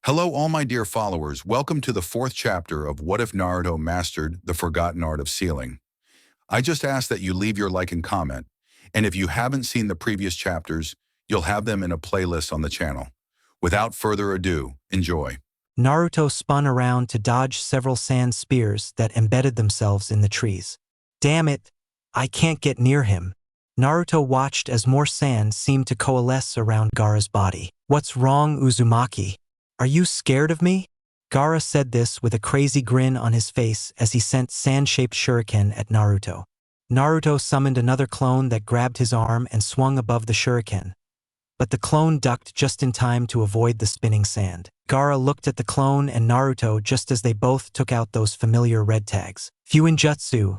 Hello, all my dear followers. Welcome to the fourth chapter of What If Naruto Mastered the Forgotten Art of Sealing. I just ask that you leave your like and comment, and if you haven't seen the previous chapters, you'll have them in a playlist on the channel. Without further ado, enjoy. Naruto spun around to dodge several sand spears that embedded themselves in the trees. Damn it, I can't get near him. Naruto watched as more sand seemed to coalesce around Gaara's body. What's wrong, Uzumaki? Are you scared of me? Gaara said this with a crazy grin on his face as he sent sand-shaped shuriken at Naruto. Naruto summoned another clone that grabbed his arm and swung above the shuriken. But the clone ducked just in time to avoid the spinning sand. Gaara looked at the clone and Naruto just as they both took out those familiar red tags. FUINJUTSU,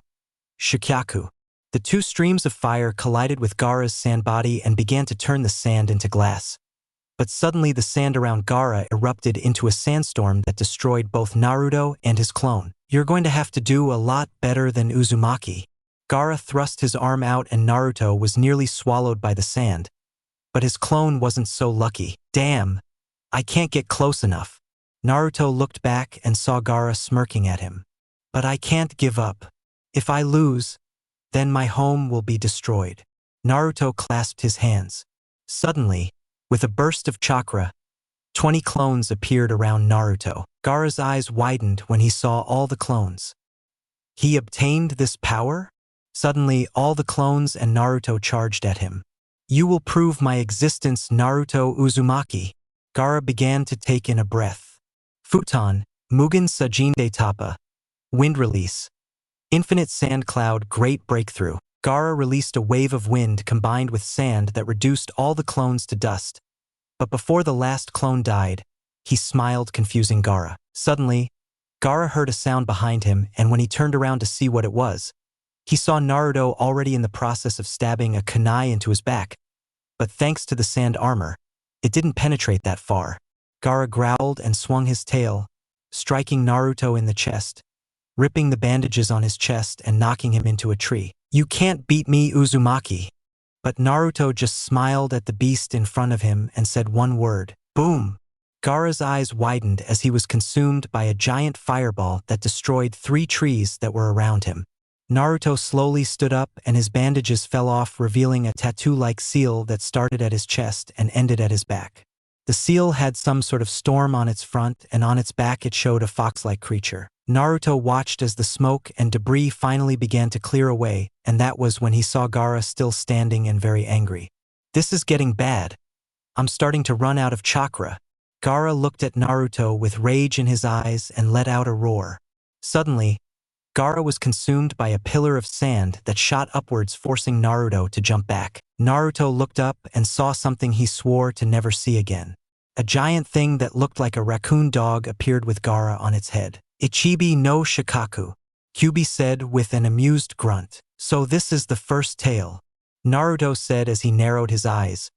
Shikyaku. The two streams of fire collided with Gaara's sand body and began to turn the sand into glass. But suddenly the sand around Gaara erupted into a sandstorm that destroyed both Naruto and his clone. You're going to have to do a lot better than Uzumaki. Gaara thrust his arm out and Naruto was nearly swallowed by the sand. But his clone wasn't so lucky. Damn, I can't get close enough. Naruto looked back and saw Gaara smirking at him. But I can't give up. If I lose, then my home will be destroyed. Naruto clasped his hands. Suddenly, with a burst of chakra, 20 clones appeared around Naruto. Gaara's eyes widened when he saw all the clones. He obtained this power? Suddenly, all the clones and Naruto charged at him. You will prove my existence, Naruto Uzumaki. Gaara began to take in a breath. Futon, Mugen Sajinde Tapa. Wind release. Infinite sand cloud, great breakthrough. Gaara released a wave of wind combined with sand that reduced all the clones to dust. But before the last clone died, he smiled, confusing Gaara. Suddenly, Gaara heard a sound behind him, and when he turned around to see what it was, he saw Naruto already in the process of stabbing a kunai into his back. But thanks to the sand armor, it didn't penetrate that far. Gaara growled and swung his tail, striking Naruto in the chest, ripping the bandages on his chest and knocking him into a tree. You can't beat me, Uzumaki. But Naruto just smiled at the beast in front of him and said one word. Boom! Gaara's eyes widened as he was consumed by a giant fireball that destroyed 3 trees that were around him. Naruto slowly stood up and his bandages fell off, revealing a tattoo-like seal that started at his chest and ended at his back. The seal had some sort of storm on its front, and on its back it showed a fox-like creature. Naruto watched as the smoke and debris finally began to clear away, and that was when he saw Gaara still standing and very angry. This is getting bad. I'm starting to run out of chakra. Gaara looked at Naruto with rage in his eyes and let out a roar. Suddenly, Gaara was consumed by a pillar of sand that shot upwards, forcing Naruto to jump back. Naruto looked up and saw something he swore to never see again. A giant thing that looked like a raccoon dog appeared with Gaara on its head. Ichibi no Shikaku, Kyubi said with an amused grunt. So this is the first tail, Naruto said as he narrowed his eyes.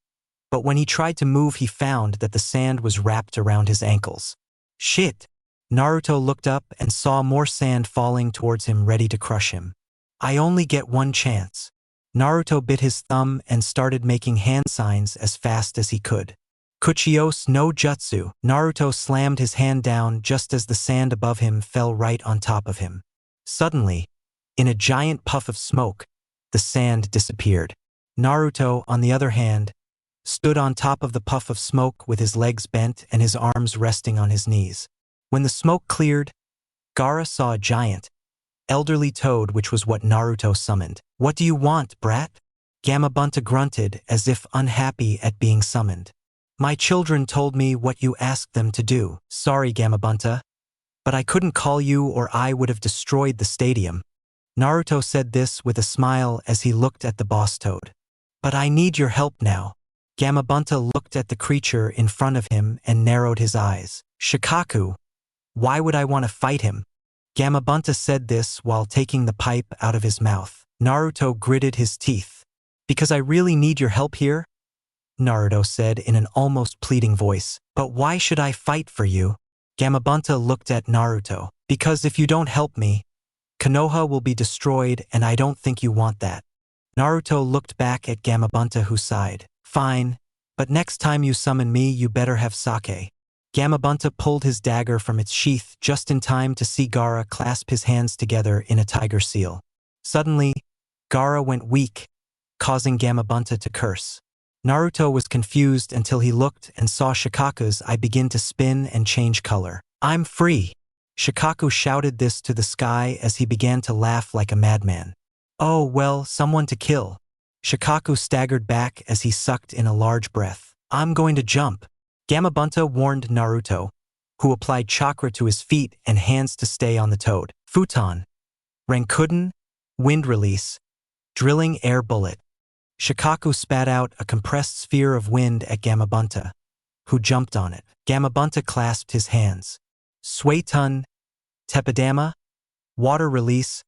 But when he tried to move, he found that the sand was wrapped around his ankles. Shit! Naruto looked up and saw more sand falling towards him, ready to crush him. I only get one chance. Naruto bit his thumb and started making hand signs as fast as he could. Kuchios no Jutsu. Naruto slammed his hand down just as the sand above him fell right on top of him. Suddenly, in a giant puff of smoke, the sand disappeared. Naruto, on the other hand, stood on top of the puff of smoke with his legs bent and his arms resting on his knees. When the smoke cleared, Gaara saw a giant, elderly toad, which was what Naruto summoned. What do you want, brat? Gamabunta grunted as if unhappy at being summoned. My children told me what you asked them to do. Sorry, Gamabunta, but I couldn't call you or I would have destroyed the stadium. Naruto said this with a smile as he looked at the boss toad. But I need your help now. Gamabunta looked at the creature in front of him and narrowed his eyes. Shikaku, why would I want to fight him? Gamabunta said this while taking the pipe out of his mouth. Naruto gritted his teeth. Because I really need your help here? Naruto said in an almost pleading voice. But why should I fight for you? Gamabunta looked at Naruto. Because if you don't help me, Konoha will be destroyed and I don't think you want that. Naruto looked back at Gamabunta, who sighed. Fine, but next time you summon me you better have sake. Gamabunta pulled his dagger from its sheath just in time to see Gaara clasp his hands together in a tiger seal. Suddenly, Gaara went weak, causing Gamabunta to curse. Naruto was confused until he looked and saw Shikaku's eye begin to spin and change color. "I'm free!" Shikaku shouted this to the sky as he began to laugh like a madman. "Oh, well, someone to kill." Shikaku staggered back as he sucked in a large breath. "I'm going to jump." Gamabunta warned Naruto, who applied chakra to his feet and hands to stay on the toad. Futon, Rankuden, wind release, drilling air bullet. Shikaku spat out a compressed sphere of wind at Gamabunta, who jumped on it. Gamabunta clasped his hands. Suetun, Tepidama, water release,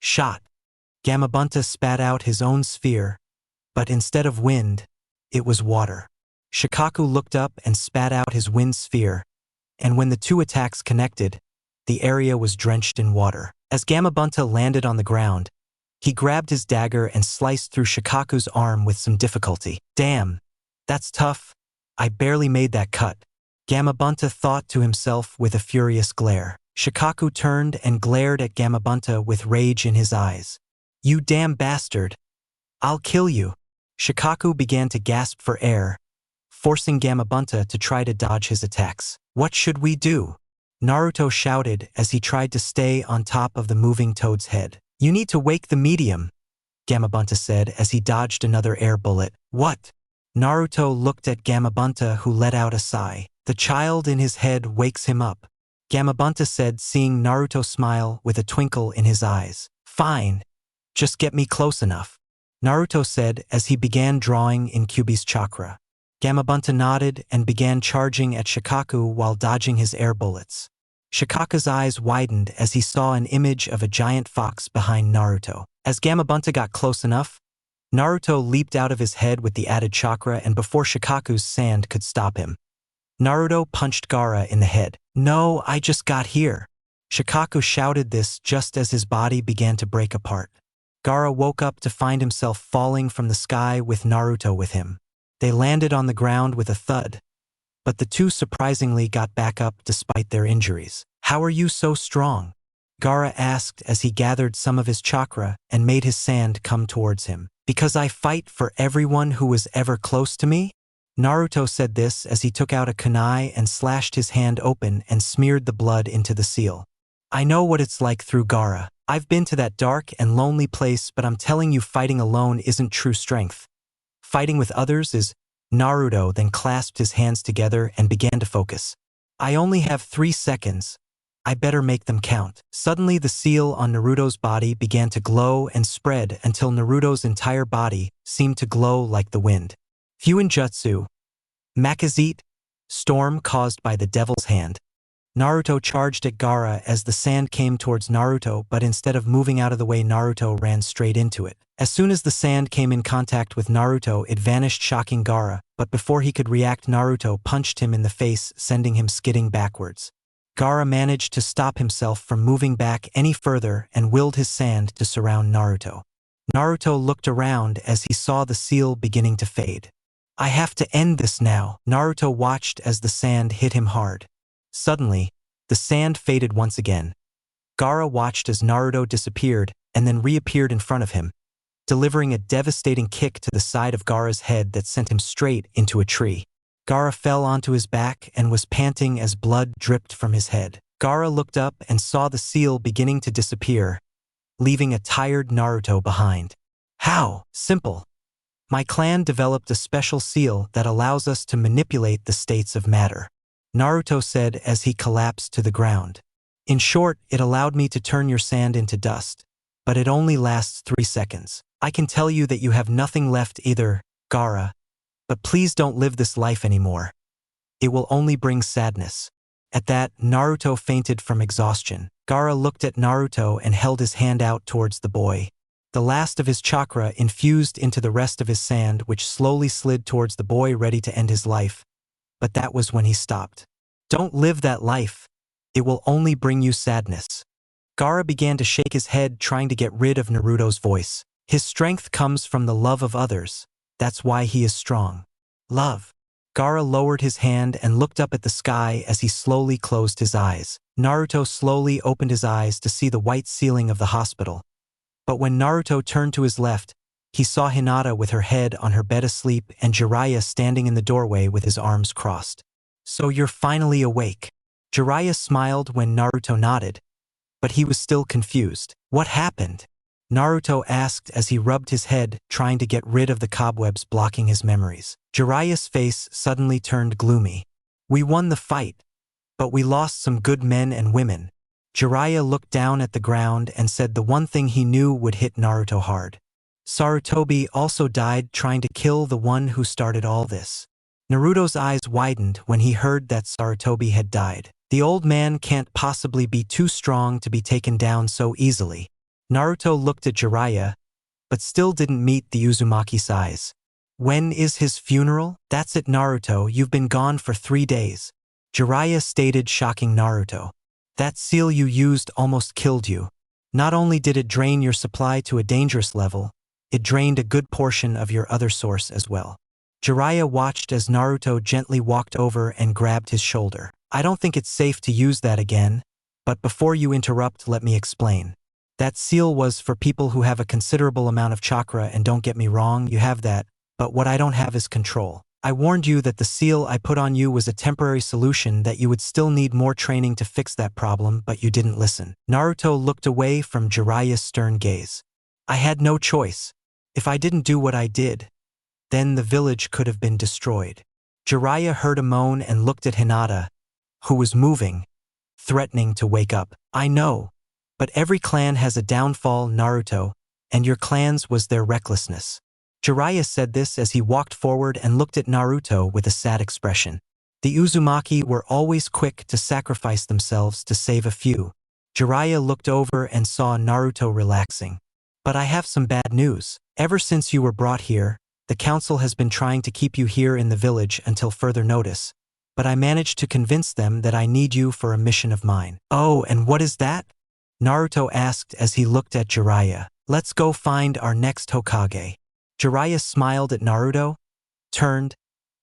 shot. Gamabunta spat out his own sphere, but instead of wind, it was water. Shikaku looked up and spat out his wind sphere, and when the two attacks connected, the area was drenched in water. As Gamabunta landed on the ground, he grabbed his dagger and sliced through Shikaku's arm with some difficulty. "Damn, that's tough. I barely made that cut," Gamabunta thought to himself with a furious glare. Shikaku turned and glared at Gamabunta with rage in his eyes. "You damn bastard! I'll kill you!" Shikaku began to gasp for air, forcing Gamabunta to try to dodge his attacks. "What should we do?" Naruto shouted as he tried to stay on top of the moving toad's head. "You need to wake the medium," Gamabunta said as he dodged another air bullet. "What?" Naruto looked at Gamabunta, who let out a sigh. "The child in his head wakes him up," Gamabunta said, seeing Naruto smile with a twinkle in his eyes. "Fine. Just get me close enough," Naruto said as he began drawing in Kyuubi's chakra. Gamabunta nodded and began charging at Shikaku while dodging his air bullets. Shikaku's eyes widened as he saw an image of a giant fox behind Naruto. As Gamabunta got close enough, Naruto leaped out of his head with the added chakra, and before Shikaku's sand could stop him, Naruto punched Gaara in the head. "No, I just got here." Shikaku shouted this just as his body began to break apart. Gaara woke up to find himself falling from the sky with Naruto with him. They landed on the ground with a thud, but the two surprisingly got back up despite their injuries. "How are you so strong?" Gaara asked as he gathered some of his chakra and made his sand come towards him. "Because I fight for everyone who was ever close to me?" Naruto said this as he took out a kunai and slashed his hand open and smeared the blood into the seal. "I know what it's like through Gaara. I've been to that dark and lonely place, but I'm telling you, fighting alone isn't true strength. Fighting with others is." Naruto then clasped his hands together and began to focus. "I only have 3 seconds. I better make them count." Suddenly the seal on Naruto's body began to glow and spread until Naruto's entire body seemed to glow like the wind. FUINJUTSU, Makazite, storm caused by the devil's hand. Naruto charged at Gaara as the sand came towards Naruto, but instead of moving out of the way, Naruto ran straight into it. As soon as the sand came in contact with Naruto, it vanished, shocking Gaara, but before he could react, Naruto punched him in the face, sending him skidding backwards. Gaara managed to stop himself from moving back any further and willed his sand to surround Naruto. Naruto looked around as he saw the seal beginning to fade. "I have to end this now." Naruto watched as the sand hit him hard. Suddenly, the sand faded once again. Gaara watched as Naruto disappeared and then reappeared in front of him, delivering a devastating kick to the side of Gaara's head that sent him straight into a tree. Gaara fell onto his back and was panting as blood dripped from his head. Gaara looked up and saw the seal beginning to disappear, leaving a tired Naruto behind. "How? Simple. My clan developed a special seal that allows us to manipulate the states of matter," Naruto said as he collapsed to the ground. "In short, it allowed me to turn your sand into dust, but it only lasts 3 seconds. I can tell you that you have nothing left either, Gaara, but please don't live this life anymore. It will only bring sadness." At that, Naruto fainted from exhaustion. Gaara looked at Naruto and held his hand out towards the boy. The last of his chakra infused into the rest of his sand, which slowly slid towards the boy, ready to end his life. But that was when he stopped. "Don't live that life. It will only bring you sadness." Gaara began to shake his head, trying to get rid of Naruto's voice. "His strength comes from the love of others. That's why he is strong." "Love." Gaara lowered his hand and looked up at the sky as he slowly closed his eyes. Naruto slowly opened his eyes to see the white ceiling of the hospital. But when Naruto turned to his left, he saw Hinata with her head on her bed asleep and Jiraiya standing in the doorway with his arms crossed. "So you're finally awake." Jiraiya smiled when Naruto nodded, but he was still confused. "What happened?" Naruto asked as he rubbed his head, trying to get rid of the cobwebs blocking his memories. Jiraiya's face suddenly turned gloomy. "We won the fight, but we lost some good men and women." Jiraiya looked down at the ground and said the one thing he knew would hit Naruto hard. Sarutobi also died trying to kill the one who started all this. Naruto's eyes widened when he heard that Sarutobi had died. The old man can't possibly be too strong to be taken down so easily. Naruto looked at Jiraiya, but still didn't meet the Uzumaki's eyes. "When is his funeral?" "That's it, Naruto, you've been gone for 3 days. Jiraiya stated, shocking Naruto. "That seal you used almost killed you. Not only did it drain your supply to a dangerous level, it drained a good portion of your other source as well." Jiraiya watched as Naruto gently walked over and grabbed his shoulder. "I don't think it's safe to use that again, but before you interrupt, let me explain. That seal was for people who have a considerable amount of chakra, and don't get me wrong, you have that, but what I don't have is control. I warned you that the seal I put on you was a temporary solution, that you would still need more training to fix that problem, but you didn't listen." Naruto looked away from Jiraiya's stern gaze. "I had no choice. If I didn't do what I did, then the village could have been destroyed." Jiraiya heard a moan and looked at Hinata, who was moving, threatening to wake up. "I know, but every clan has a downfall, Naruto, and your clan's was their recklessness." Jiraiya said this as he walked forward and looked at Naruto with a sad expression. The Uzumaki were always quick to sacrifice themselves to save a few. Jiraiya looked over and saw Naruto relaxing. "But I have some bad news. Ever since you were brought here, the council has been trying to keep you here in the village until further notice, but I managed to convince them that I need you for a mission of mine." "Oh, and what is that?" Naruto asked as he looked at Jiraiya. "Let's go find our next Hokage." Jiraiya smiled at Naruto, turned,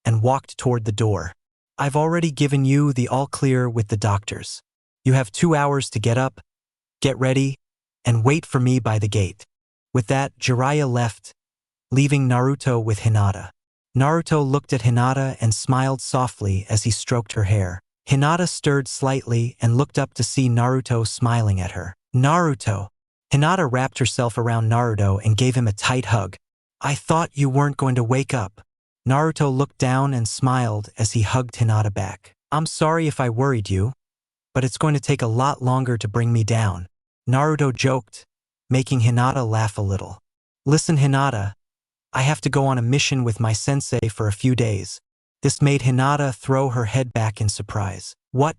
and walked toward the door. "I've already given you the all-clear with the doctors. You have 2 hours to get up, get ready, and wait for me by the gate." With that, Jiraiya left, leaving Naruto with Hinata. Naruto looked at Hinata and smiled softly as he stroked her hair. Hinata stirred slightly and looked up to see Naruto smiling at her. "Naruto!" Hinata wrapped herself around Naruto and gave him a tight hug. "I thought you weren't going to wake up." Naruto looked down and smiled as he hugged Hinata back. "I'm sorry if I worried you, but it's going to take a lot longer to bring me down." Naruto joked, making Hinata laugh a little. "Listen, Hinata, I have to go on a mission with my sensei for a few days." This made Hinata throw her head back in surprise. "What?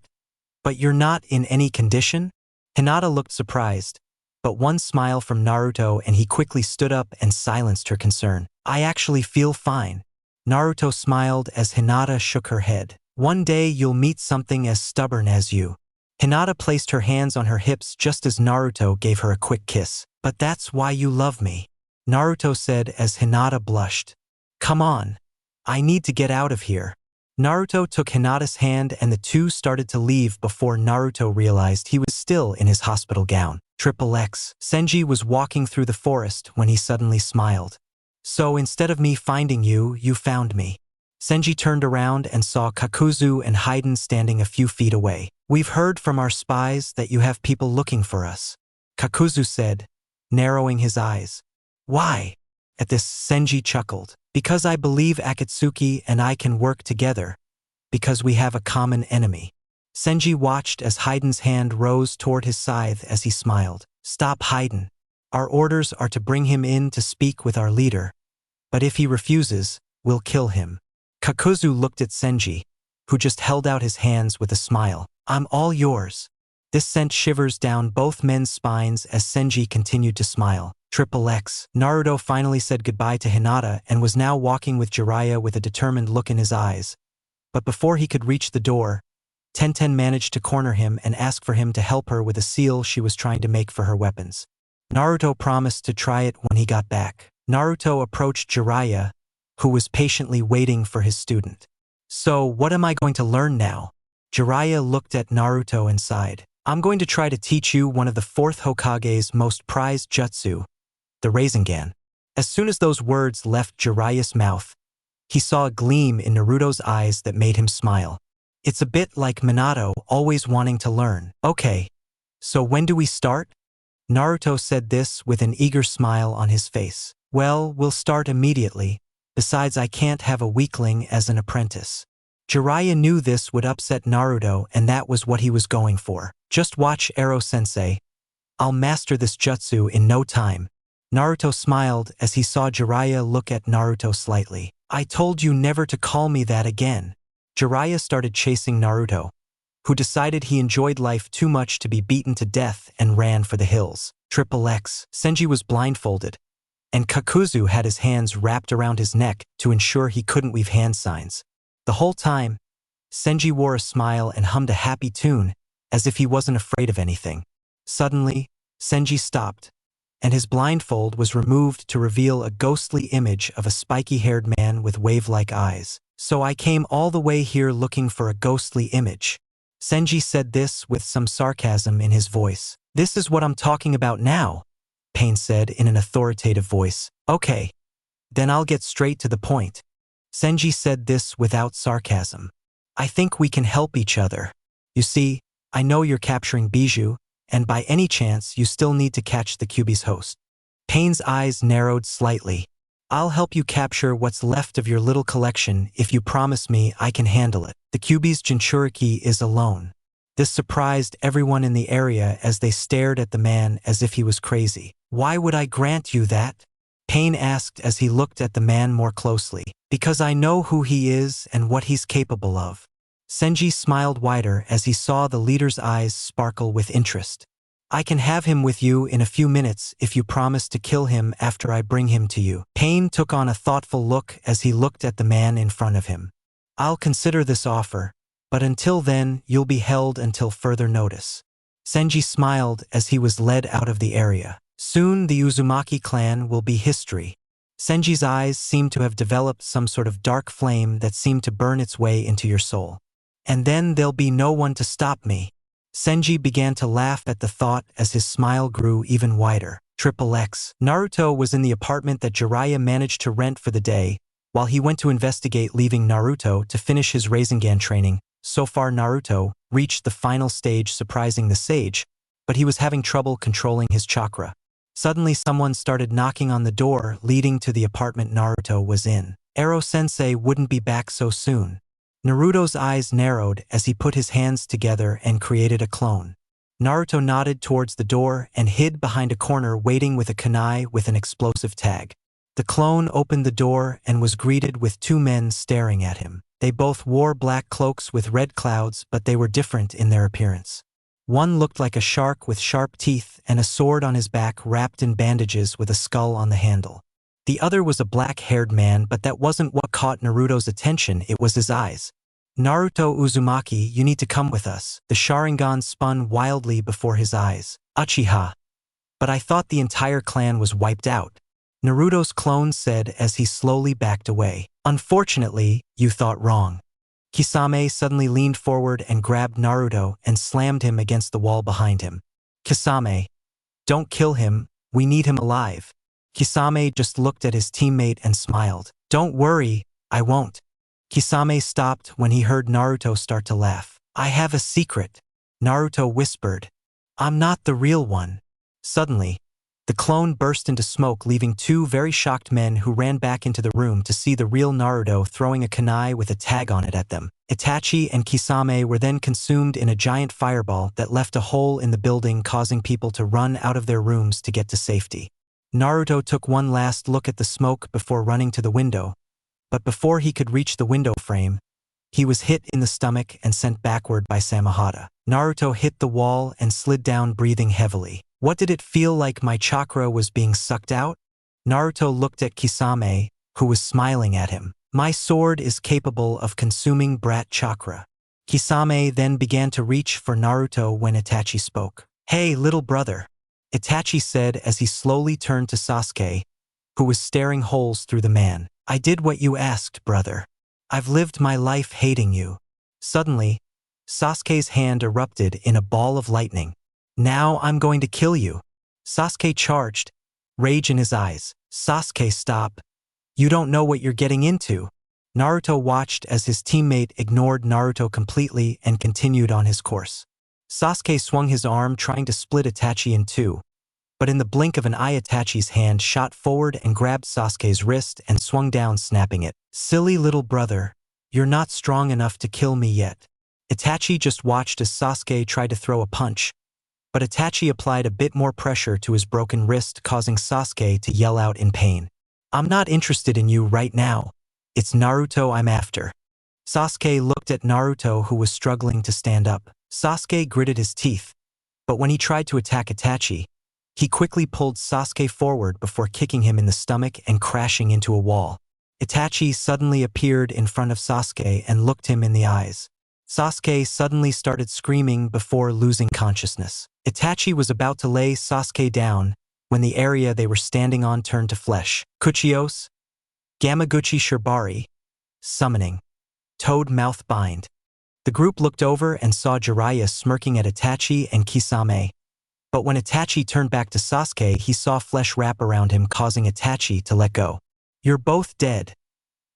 But you're not in any condition?" Hinata looked surprised, but one smile from Naruto and he quickly stood up and silenced her concern. "I actually feel fine." Naruto smiled as Hinata shook her head. "One day you'll meet something as stubborn as you." Hinata placed her hands on her hips just as Naruto gave her a quick kiss. "But that's why you love me," Naruto said as Hinata blushed. "Come on. I need to get out of here." Naruto took Hinata's hand and the two started to leave before Naruto realized he was still in his hospital gown. XXX. Senji was walking through the forest when he suddenly smiled. "So instead of me finding you, you found me." Senji turned around and saw Kakuzu and Haiden standing a few feet away. "We've heard from our spies that you have people looking for us," Kakuzu said, narrowing his eyes. "Why?" At this, Senji chuckled. "Because I believe Akatsuki and I can work together, because we have a common enemy." Senji watched as Haiden's hand rose toward his scythe as he smiled. "Stop, Haiden. Our orders are to bring him in to speak with our leader, but if he refuses, we'll kill him." Kakuzu looked at Senji, who just held out his hands with a smile. "I'm all yours." This sent shivers down both men's spines as Senji continued to smile. XXX. Naruto finally said goodbye to Hinata and was now walking with Jiraiya with a determined look in his eyes. But before he could reach the door, Tenten managed to corner him and ask for him to help her with a seal she was trying to make for her weapons. Naruto promised to try it when he got back. Naruto approached Jiraiya, who was patiently waiting for his student. So, what am I going to learn now? Jiraiya looked at Naruto and sighed. I'm going to try to teach you one of the fourth Hokage's most prized jutsu, the Rasengan. As soon as those words left Jiraiya's mouth, he saw a gleam in Naruto's eyes that made him smile. It's a bit like Minato always wanting to learn. Okay, so when do we start? Naruto said this with an eager smile on his face. Well, we'll start immediately. Besides, I can't have a weakling as an apprentice. Jiraiya knew this would upset Naruto, and that was what he was going for. Just watch, Ero-sensei. I'll master this jutsu in no time. Naruto smiled as he saw Jiraiya look at Naruto slightly. I told you never to call me that again. Jiraiya started chasing Naruto, who decided he enjoyed life too much to be beaten to death and ran for the hills. XXX. Senji was blindfolded, and Kakuzu had his hands wrapped around his neck to ensure he couldn't weave hand signs. The whole time, Senji wore a smile and hummed a happy tune, as if he wasn't afraid of anything. Suddenly, Senji stopped, and his blindfold was removed to reveal a ghostly image of a spiky-haired man with wave-like eyes. So I came all the way here looking for a ghostly image. Senji said this with some sarcasm in his voice. This is what I'm talking about now, Pain said in an authoritative voice. Okay, then I'll get straight to the point. Senji said this without sarcasm. I think we can help each other. You see, I know you're capturing Bijou, and by any chance you still need to catch the Kyuubi's host. Pain's eyes narrowed slightly. I'll help you capture what's left of your little collection if you promise me I can handle it. The Kyuubi's Jinchuriki is alone. This surprised everyone in the area as they stared at the man as if he was crazy. Why would I grant you that? Pain asked as he looked at the man more closely. Because I know who he is and what he's capable of. Senji smiled wider as he saw the leader's eyes sparkle with interest. I can have him with you in a few minutes if you promise to kill him after I bring him to you. Pain took on a thoughtful look as he looked at the man in front of him. I'll consider this offer, but until then you'll be held until further notice. Senji smiled as he was led out of the area. Soon the Uzumaki clan will be history. Senji's eyes seemed to have developed some sort of dark flame that seemed to burn its way into your soul. And then there'll be no one to stop me. Senji began to laugh at the thought as his smile grew even wider. XXX. Naruto was in the apartment that Jiraiya managed to rent for the day, while he went to investigate, leaving Naruto to finish his Rasengan training. So far Naruto reached the final stage, surprising the sage, but he was having trouble controlling his chakra. Suddenly someone started knocking on the door leading to the apartment Naruto was in. Ero-sensei wouldn't be back so soon. Naruto's eyes narrowed as he put his hands together and created a clone. Naruto nodded towards the door and hid behind a corner, waiting with a kunai with an explosive tag. The clone opened the door and was greeted with two men staring at him. They both wore black cloaks with red clouds, but they were different in their appearance. One looked like a shark with sharp teeth and a sword on his back wrapped in bandages with a skull on the handle. The other was a black-haired man, but that wasn't what caught Naruto's attention, it was his eyes. Naruto Uzumaki, you need to come with us. The Sharingan spun wildly before his eyes. Uchiha. But I thought the entire clan was wiped out. Naruto's clone said as he slowly backed away. Unfortunately, you thought wrong. Kisame suddenly leaned forward and grabbed Naruto and slammed him against the wall behind him. Kisame, don't kill him, we need him alive. Kisame just looked at his teammate and smiled. Don't worry, I won't. Kisame stopped when he heard Naruto start to laugh. I have a secret, Naruto whispered. I'm not the real one. Suddenly, the clone burst into smoke, leaving two very shocked men who ran back into the room to see the real Naruto throwing a kunai with a tag on it at them. Itachi and Kisame were then consumed in a giant fireball that left a hole in the building, causing people to run out of their rooms to get to safety. Naruto took one last look at the smoke before running to the window, but before he could reach the window frame, he was hit in the stomach and sent backward by Samahata. Naruto hit the wall and slid down, breathing heavily. What did it feel like? My chakra was being sucked out? Naruto looked at Kisame, who was smiling at him. My sword is capable of consuming brat chakra. Kisame then began to reach for Naruto when Itachi spoke. Hey, little brother, Itachi said as he slowly turned to Sasuke, who was staring holes through the man. I did what you asked, brother. I've lived my life hating you. Suddenly, Sasuke's hand erupted in a ball of lightning. Now I'm going to kill you. Sasuke charged, rage in his eyes. Sasuke, stop. You don't know what you're getting into. Naruto watched as his teammate ignored Naruto completely and continued on his course. Sasuke swung his arm trying to split Itachi in two, but in the blink of an eye Itachi's hand shot forward and grabbed Sasuke's wrist and swung down, snapping it. Silly little brother, you're not strong enough to kill me yet. Itachi just watched as Sasuke tried to throw a punch, but Itachi applied a bit more pressure to his broken wrist, causing Sasuke to yell out in pain. I'm not interested in you right now. It's Naruto I'm after. Sasuke looked at Naruto, who was struggling to stand up. Sasuke gritted his teeth, but when he tried to attack Itachi, he quickly pulled Sasuke forward before kicking him in the stomach and crashing into a wall. Itachi suddenly appeared in front of Sasuke and looked him in the eyes. Sasuke suddenly started screaming before losing consciousness. Itachi was about to lay Sasuke down when the area they were standing on turned to flesh. Kuchios, Gamaguchi Shibari, summoning, Toad Mouth Bind. The group looked over and saw Jiraiya smirking at Itachi and Kisame. But when Itachi turned back to Sasuke, he saw flesh wrap around him, causing Itachi to let go. You're both dead.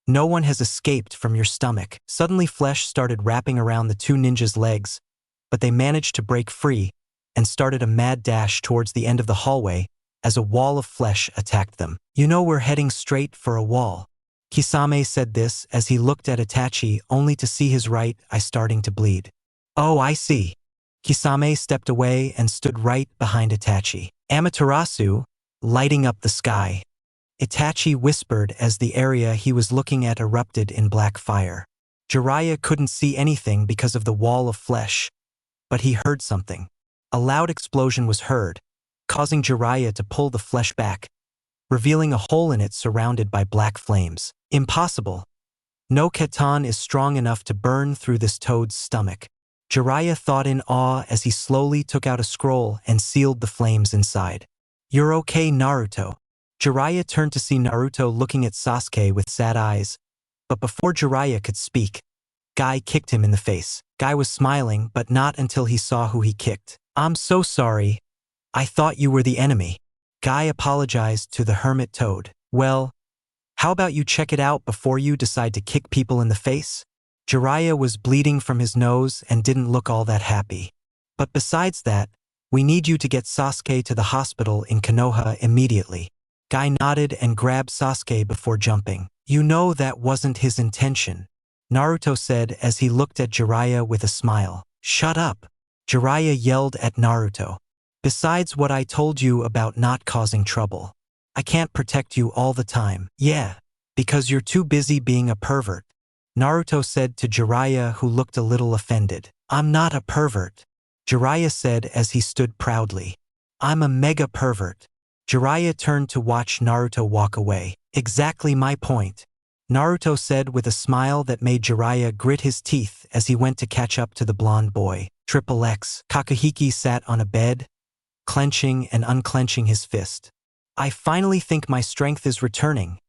No one has escaped from your stomach. Suddenly flesh started wrapping around the two ninjas' legs, but they managed to break free and started a mad dash towards the end of the hallway as a wall of flesh attacked them. You know we're heading straight for a wall. Kisame said this as he looked at Itachi only to see his right eye starting to bleed. Oh, I see. Kisame stepped away and stood right behind Itachi. Amaterasu, lighting up the sky. Itachi whispered as the area he was looking at erupted in black fire. Jiraiya couldn't see anything because of the wall of flesh, but he heard something. A loud explosion was heard, causing Jiraiya to pull the flesh back, revealing a hole in it surrounded by black flames. Impossible. No Ketan is strong enough to burn through this toad's stomach. Jiraiya thought in awe as he slowly took out a scroll and sealed the flames inside. You're okay, Naruto. Jiraiya turned to see Naruto looking at Sasuke with sad eyes, but before Jiraiya could speak, Guy kicked him in the face. Guy was smiling, but not until he saw who he kicked. I'm so sorry. I thought you were the enemy. Guy apologized to the hermit toad. Well, how about you check it out before you decide to kick people in the face? Jiraiya was bleeding from his nose and didn't look all that happy. But besides that, we need you to get Sasuke to the hospital in Konoha immediately. Guy nodded and grabbed Sasuke before jumping. You know that wasn't his intention, Naruto said as he looked at Jiraiya with a smile. Shut up, Jiraiya yelled at Naruto. Besides what I told you about not causing trouble, I can't protect you all the time. Yeah, because you're too busy being a pervert, Naruto said to Jiraiya, who looked a little offended. I'm not a pervert, Jiraiya said as he stood proudly. I'm a mega pervert. Jiraiya turned to watch Naruto walk away. Exactly my point, Naruto said with a smile that made Jiraiya grit his teeth as he went to catch up to the blonde boy. Triple X. Kakahiki sat on a bed, clenching and unclenching his fist. I finally think my strength is returning,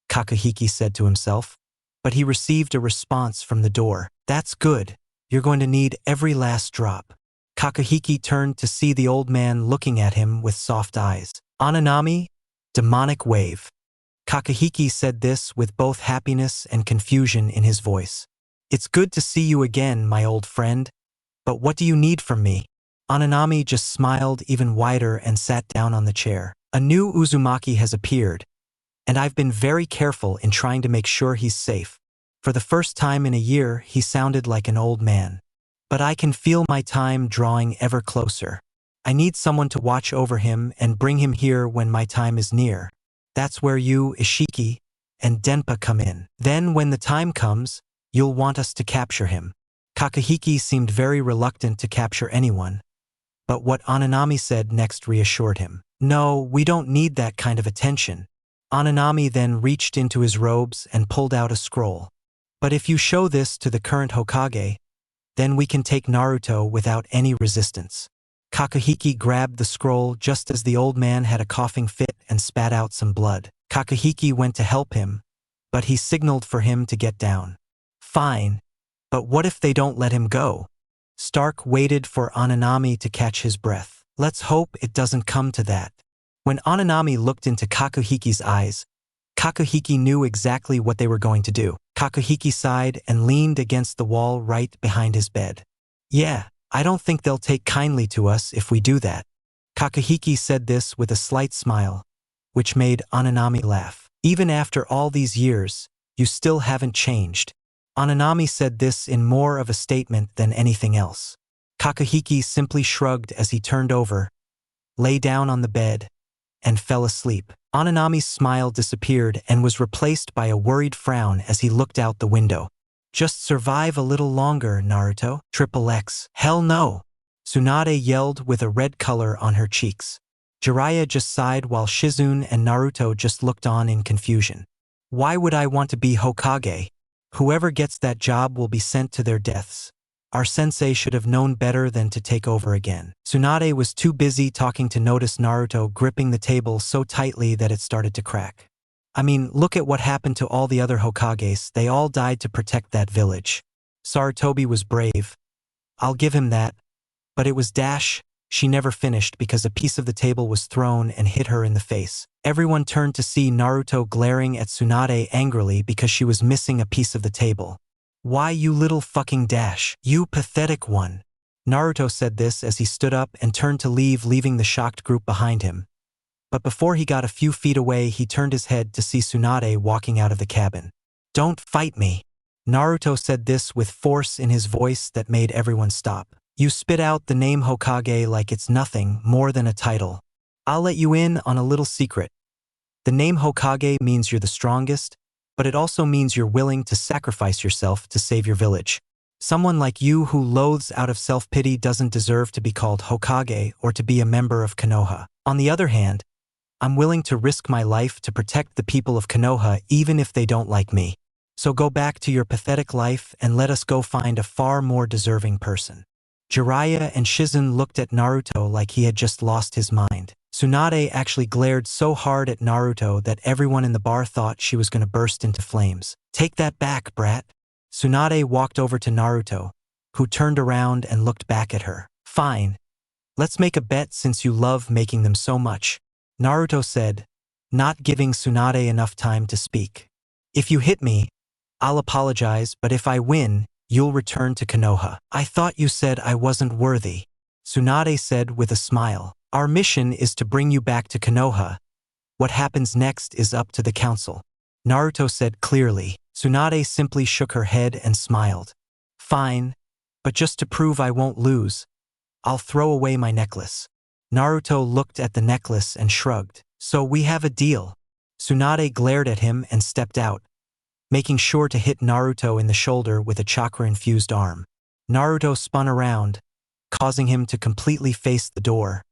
Kakahiki said to himself, but he received a response from the door. That's good. You're going to need every last drop. Kakahiki turned to see the old man looking at him with soft eyes. Ananami, demonic wave. Kakahiki said this with both happiness and confusion in his voice. It's good to see you again, my old friend. But what do you need from me? Ananami just smiled even wider and sat down on the chair. A new Uzumaki has appeared, and I've been very careful in trying to make sure he's safe. For the first time in a year, he sounded like an old man. But I can feel my time drawing ever closer. I need someone to watch over him and bring him here when my time is near. That's where you, Ishiki, and Denpa come in. Then when the time comes, you'll want us to capture him. Kakahiki seemed very reluctant to capture anyone, but what Ananami said next reassured him. No, we don't need that kind of attention. Ananami then reached into his robes and pulled out a scroll. But if you show this to the current Hokage, then we can take Naruto without any resistance. Kakahiki grabbed the scroll just as the old man had a coughing fit and spat out some blood. Kakahiki went to help him, but he signaled for him to get down. Fine. But what if they don't let him go? Stark waited for Ananami to catch his breath. Let's hope it doesn't come to that. When Ananami looked into Kakuhiki's eyes, Kakuhiki knew exactly what they were going to do. Kakuhiki sighed and leaned against the wall right behind his bed. Yeah, I don't think they'll take kindly to us if we do that. Kakuhiki said this with a slight smile, which made Ananami laugh. Even after all these years, you still haven't changed. Ananami said this in more of a statement than anything else. Kakuhiki simply shrugged as he turned over, lay down on the bed, and fell asleep. Ananami's smile disappeared and was replaced by a worried frown as he looked out the window. Just survive a little longer, Naruto. XXX. Hell no! Tsunade yelled with a red color on her cheeks. Jiraiya just sighed while Shizune and Naruto just looked on in confusion. Why would I want to be Hokage? Whoever gets that job will be sent to their deaths. Our sensei should have known better than to take over again. Tsunade was too busy talking to notice Naruto gripping the table so tightly that it started to crack. I mean, look at what happened to all the other Hokages. They all died to protect that village. Sarutobi was brave. I'll give him that. But it was she never finished because a piece of the table was thrown and hit her in the face. Everyone turned to see Naruto glaring at Tsunade angrily because she was missing a piece of the table. Why, you little fucking you pathetic one. Naruto said this as he stood up and turned to leave, leaving the shocked group behind him. But before he got a few feet away, he turned his head to see Tsunade walking out of the cabin. Don't fight me. Naruto said this with force in his voice that made everyone stop. You spit out the name Hokage like it's nothing more than a title. I'll let you in on a little secret. The name Hokage means you're the strongest, but it also means you're willing to sacrifice yourself to save your village. Someone like you who loathes out of self-pity doesn't deserve to be called Hokage or to be a member of Konoha. On the other hand, I'm willing to risk my life to protect the people of Konoha even if they don't like me. So go back to your pathetic life and let us go find a far more deserving person. Jiraiya and Shizune looked at Naruto like he had just lost his mind. Tsunade actually glared so hard at Naruto that everyone in the bar thought she was going to burst into flames. Take that back, brat. Tsunade walked over to Naruto, who turned around and looked back at her. Fine. Let's make a bet since you love making them so much. Naruto said, not giving Tsunade enough time to speak. If you hit me, I'll apologize, but if I win, you'll return to Konoha. I thought you said I wasn't worthy. Tsunade said with a smile. Our mission is to bring you back to Konoha. What happens next is up to the council. Naruto said clearly. Tsunade simply shook her head and smiled. Fine, but just to prove I won't lose, I'll throw away my necklace. Naruto looked at the necklace and shrugged. So we have a deal. Tsunade glared at him and stepped out, making sure to hit Naruto in the shoulder with a chakra-infused arm. Naruto spun around, causing him to completely face the door,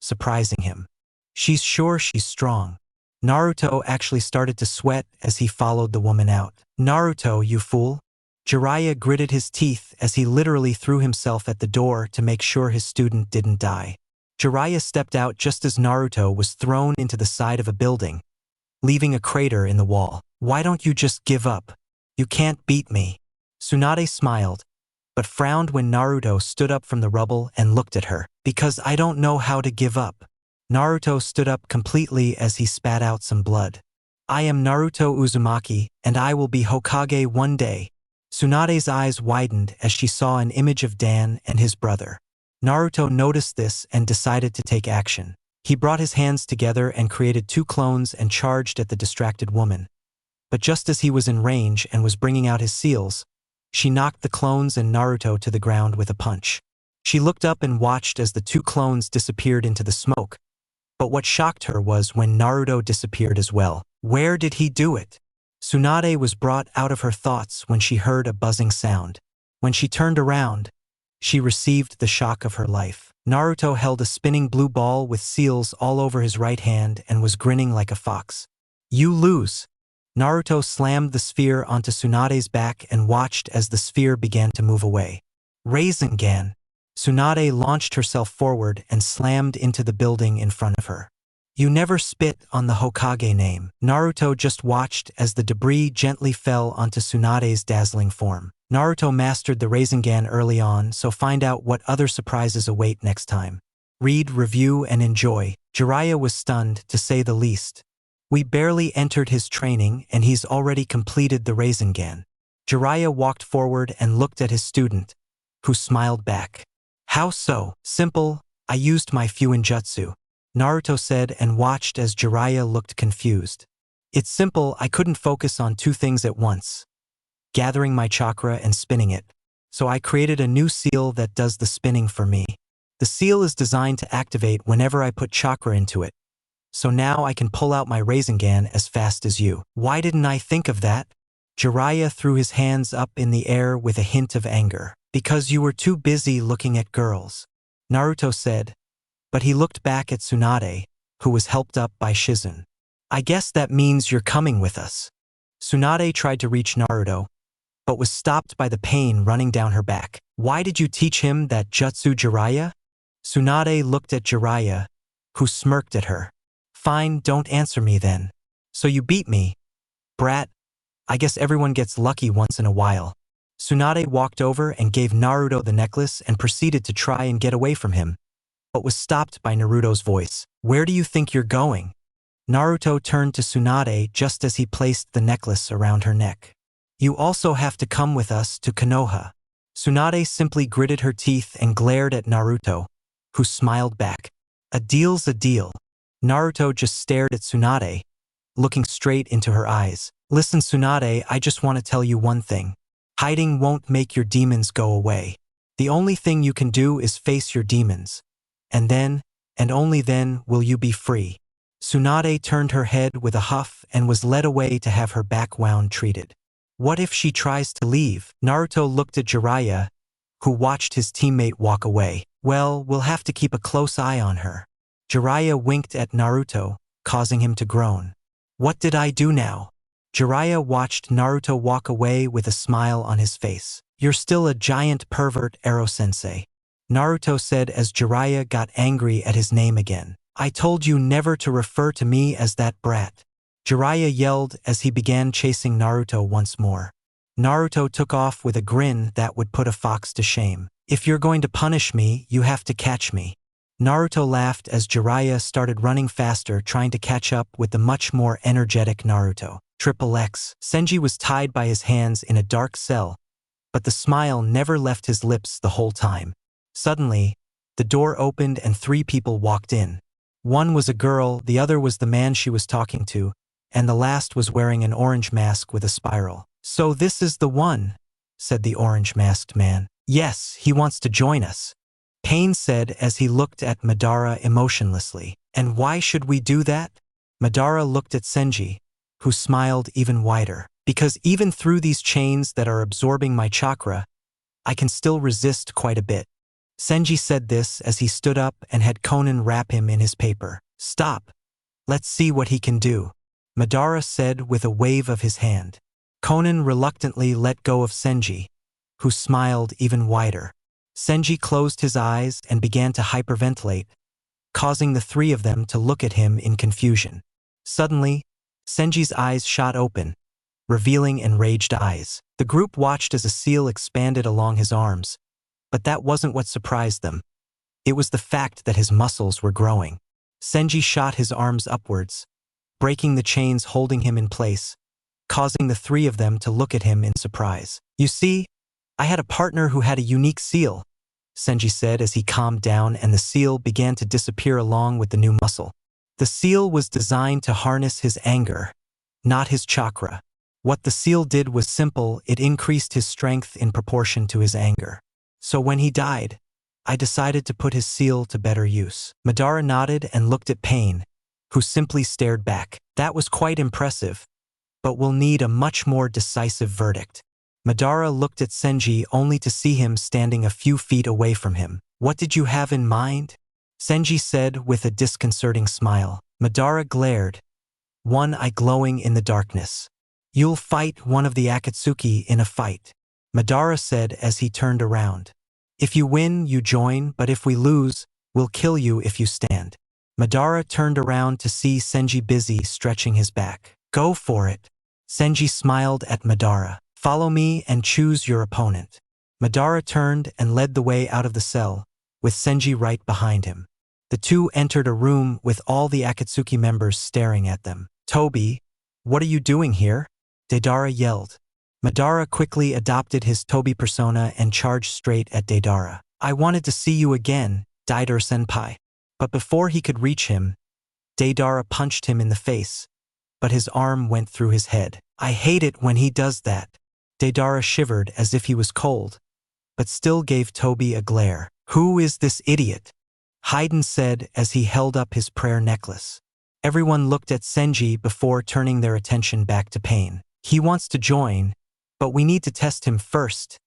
surprising him. She's sure she's strong. Naruto actually started to sweat as he followed the woman out. Naruto, you fool. Jiraiya gritted his teeth as he literally threw himself at the door to make sure his student didn't die. Jiraiya stepped out just as Naruto was thrown into the side of a building, leaving a crater in the wall. Why don't you just give up? You can't beat me. Tsunade smiled, but frowned when Naruto stood up from the rubble and looked at her. Because I don't know how to give up. Naruto stood up completely as he spat out some blood. I am Naruto Uzumaki, and I will be Hokage one day. Tsunade's eyes widened as she saw an image of Dan and his brother. Naruto noticed this and decided to take action. He brought his hands together and created 2 clones and charged at the distracted woman. But just as he was in range and was bringing out his seals, she knocked the clones and Naruto to the ground with a punch. She looked up and watched as the 2 clones disappeared into the smoke. But what shocked her was when Naruto disappeared as well. Where did he do it? Tsunade was brought out of her thoughts when she heard a buzzing sound. When she turned around, she received the shock of her life. Naruto held a spinning blue ball with seals all over his right hand and was grinning like a fox. You lose. Naruto slammed the sphere onto Tsunade's back and watched as the sphere began to move away. Rasengan. Tsunade launched herself forward and slammed into the building in front of her. You never spit on the Hokage name. Naruto just watched as the debris gently fell onto Tsunade's dazzling form. Naruto mastered the Rasengan early on, so find out what other surprises await next time. Read, review, and enjoy. Jiraiya was stunned, to say the least. We barely entered his training, and he's already completed the Rasengan. Jiraiya walked forward and looked at his student, who smiled back. How so? Simple, I used my FUINJUTSU, Naruto said and watched as Jiraiya looked confused. It's simple, I couldn't focus on two things at once. Gathering my chakra and spinning it. So I created a new seal that does the spinning for me. The seal is designed to activate whenever I put chakra into it. So now I can pull out my Rasengan as fast as you. Why didn't I think of that? Jiraiya threw his hands up in the air with a hint of anger. Because you were too busy looking at girls, Naruto said, but he looked back at Tsunade, who was helped up by Shizen. I guess that means you're coming with us. Tsunade tried to reach Naruto, but was stopped by the pain running down her back. Why did you teach him that jutsu, Jiraiya? Tsunade looked at Jiraiya, who smirked at her. Fine, don't answer me then. So you beat me. Brat, I guess everyone gets lucky once in a while. Tsunade walked over and gave Naruto the necklace and proceeded to try and get away from him, but was stopped by Naruto's voice. Where do you think you're going? Naruto turned to Tsunade just as he placed the necklace around her neck. You also have to come with us to Konoha. Tsunade simply gritted her teeth and glared at Naruto, who smiled back. A deal's a deal. Naruto just stared at Tsunade, looking straight into her eyes. Listen, Tsunade, I just want to tell you one thing. Hiding won't make your demons go away. The only thing you can do is face your demons. And then, and only then, will you be free. Tsunade turned her head with a huff and was led away to have her back wound treated. What if she tries to leave? Naruto looked at Jiraiya, who watched his teammate walk away. Well, we'll have to keep a close eye on her. Jiraiya winked at Naruto, causing him to groan. What did I do now? Jiraiya watched Naruto walk away with a smile on his face. You're still a giant pervert, Ero-sensei, Naruto said as Jiraiya got angry at his name again. I told you never to refer to me as that brat. Jiraiya yelled as he began chasing Naruto once more. Naruto took off with a grin that would put a fox to shame. If you're going to punish me, you have to catch me. Naruto laughed as Jiraiya started running faster, trying to catch up with the much more energetic Naruto. XXX. Senji was tied by his hands in a dark cell, but the smile never left his lips the whole time. Suddenly, the door opened and 3 people walked in. One was a girl, the other was the man she was talking to, and the last was wearing an orange mask with a spiral. So this is the one, said the orange-masked man. Yes, he wants to join us, Pain said as he looked at Madara emotionlessly. And why should we do that? Madara looked at Senji, who smiled even wider. Because even through these chains that are absorbing my chakra, I can still resist quite a bit. Senji said this as he stood up and had Konan wrap him in his paper. Stop. Let's see what he can do, Madara said with a wave of his hand. Konan reluctantly let go of Senji, who smiled even wider. Senji closed his eyes and began to hyperventilate, causing the 3 of them to look at him in confusion. Suddenly, Senji's eyes shot open, revealing enraged eyes. The group watched as a seal expanded along his arms, but that wasn't what surprised them. It was the fact that his muscles were growing. Senji shot his arms upwards, breaking the chains holding him in place, causing the 3 of them to look at him in surprise. You see, I had a partner who had a unique seal, Senji said as he calmed down and the seal began to disappear along with the new muscle. The seal was designed to harness his anger, not his chakra. What the seal did was simple, it increased his strength in proportion to his anger. So when he died, I decided to put his seal to better use. Madara nodded and looked at Pain, who simply stared back. That was quite impressive, but we'll need a much more decisive verdict. Madara looked at Senji only to see him standing a few feet away from him. What did you have in mind? Senji said with a disconcerting smile. Madara glared, one eye glowing in the darkness. You'll fight one of the Akatsuki in a fight, Madara said as he turned around. If you win, you join, but if we lose, we'll kill you if you stand. Madara turned around to see Senji busy stretching his back. Go for it. Senji smiled at Madara. Follow me and choose your opponent. Madara turned and led the way out of the cell, with Senji right behind him. The two entered a room with all the Akatsuki members staring at them. Tobi, what are you doing here? Deidara yelled. Madara quickly adopted his Tobi persona and charged straight at Deidara. I wanted to see you again, Deidara-senpai. But before he could reach him, Deidara punched him in the face, but his arm went through his head. I hate it when he does that. Deidara shivered as if he was cold, but still gave Tobi a glare. Who is this idiot? Haiden said as he held up his prayer necklace. Everyone looked at Senji before turning their attention back to Pain. He wants to join, but we need to test him first,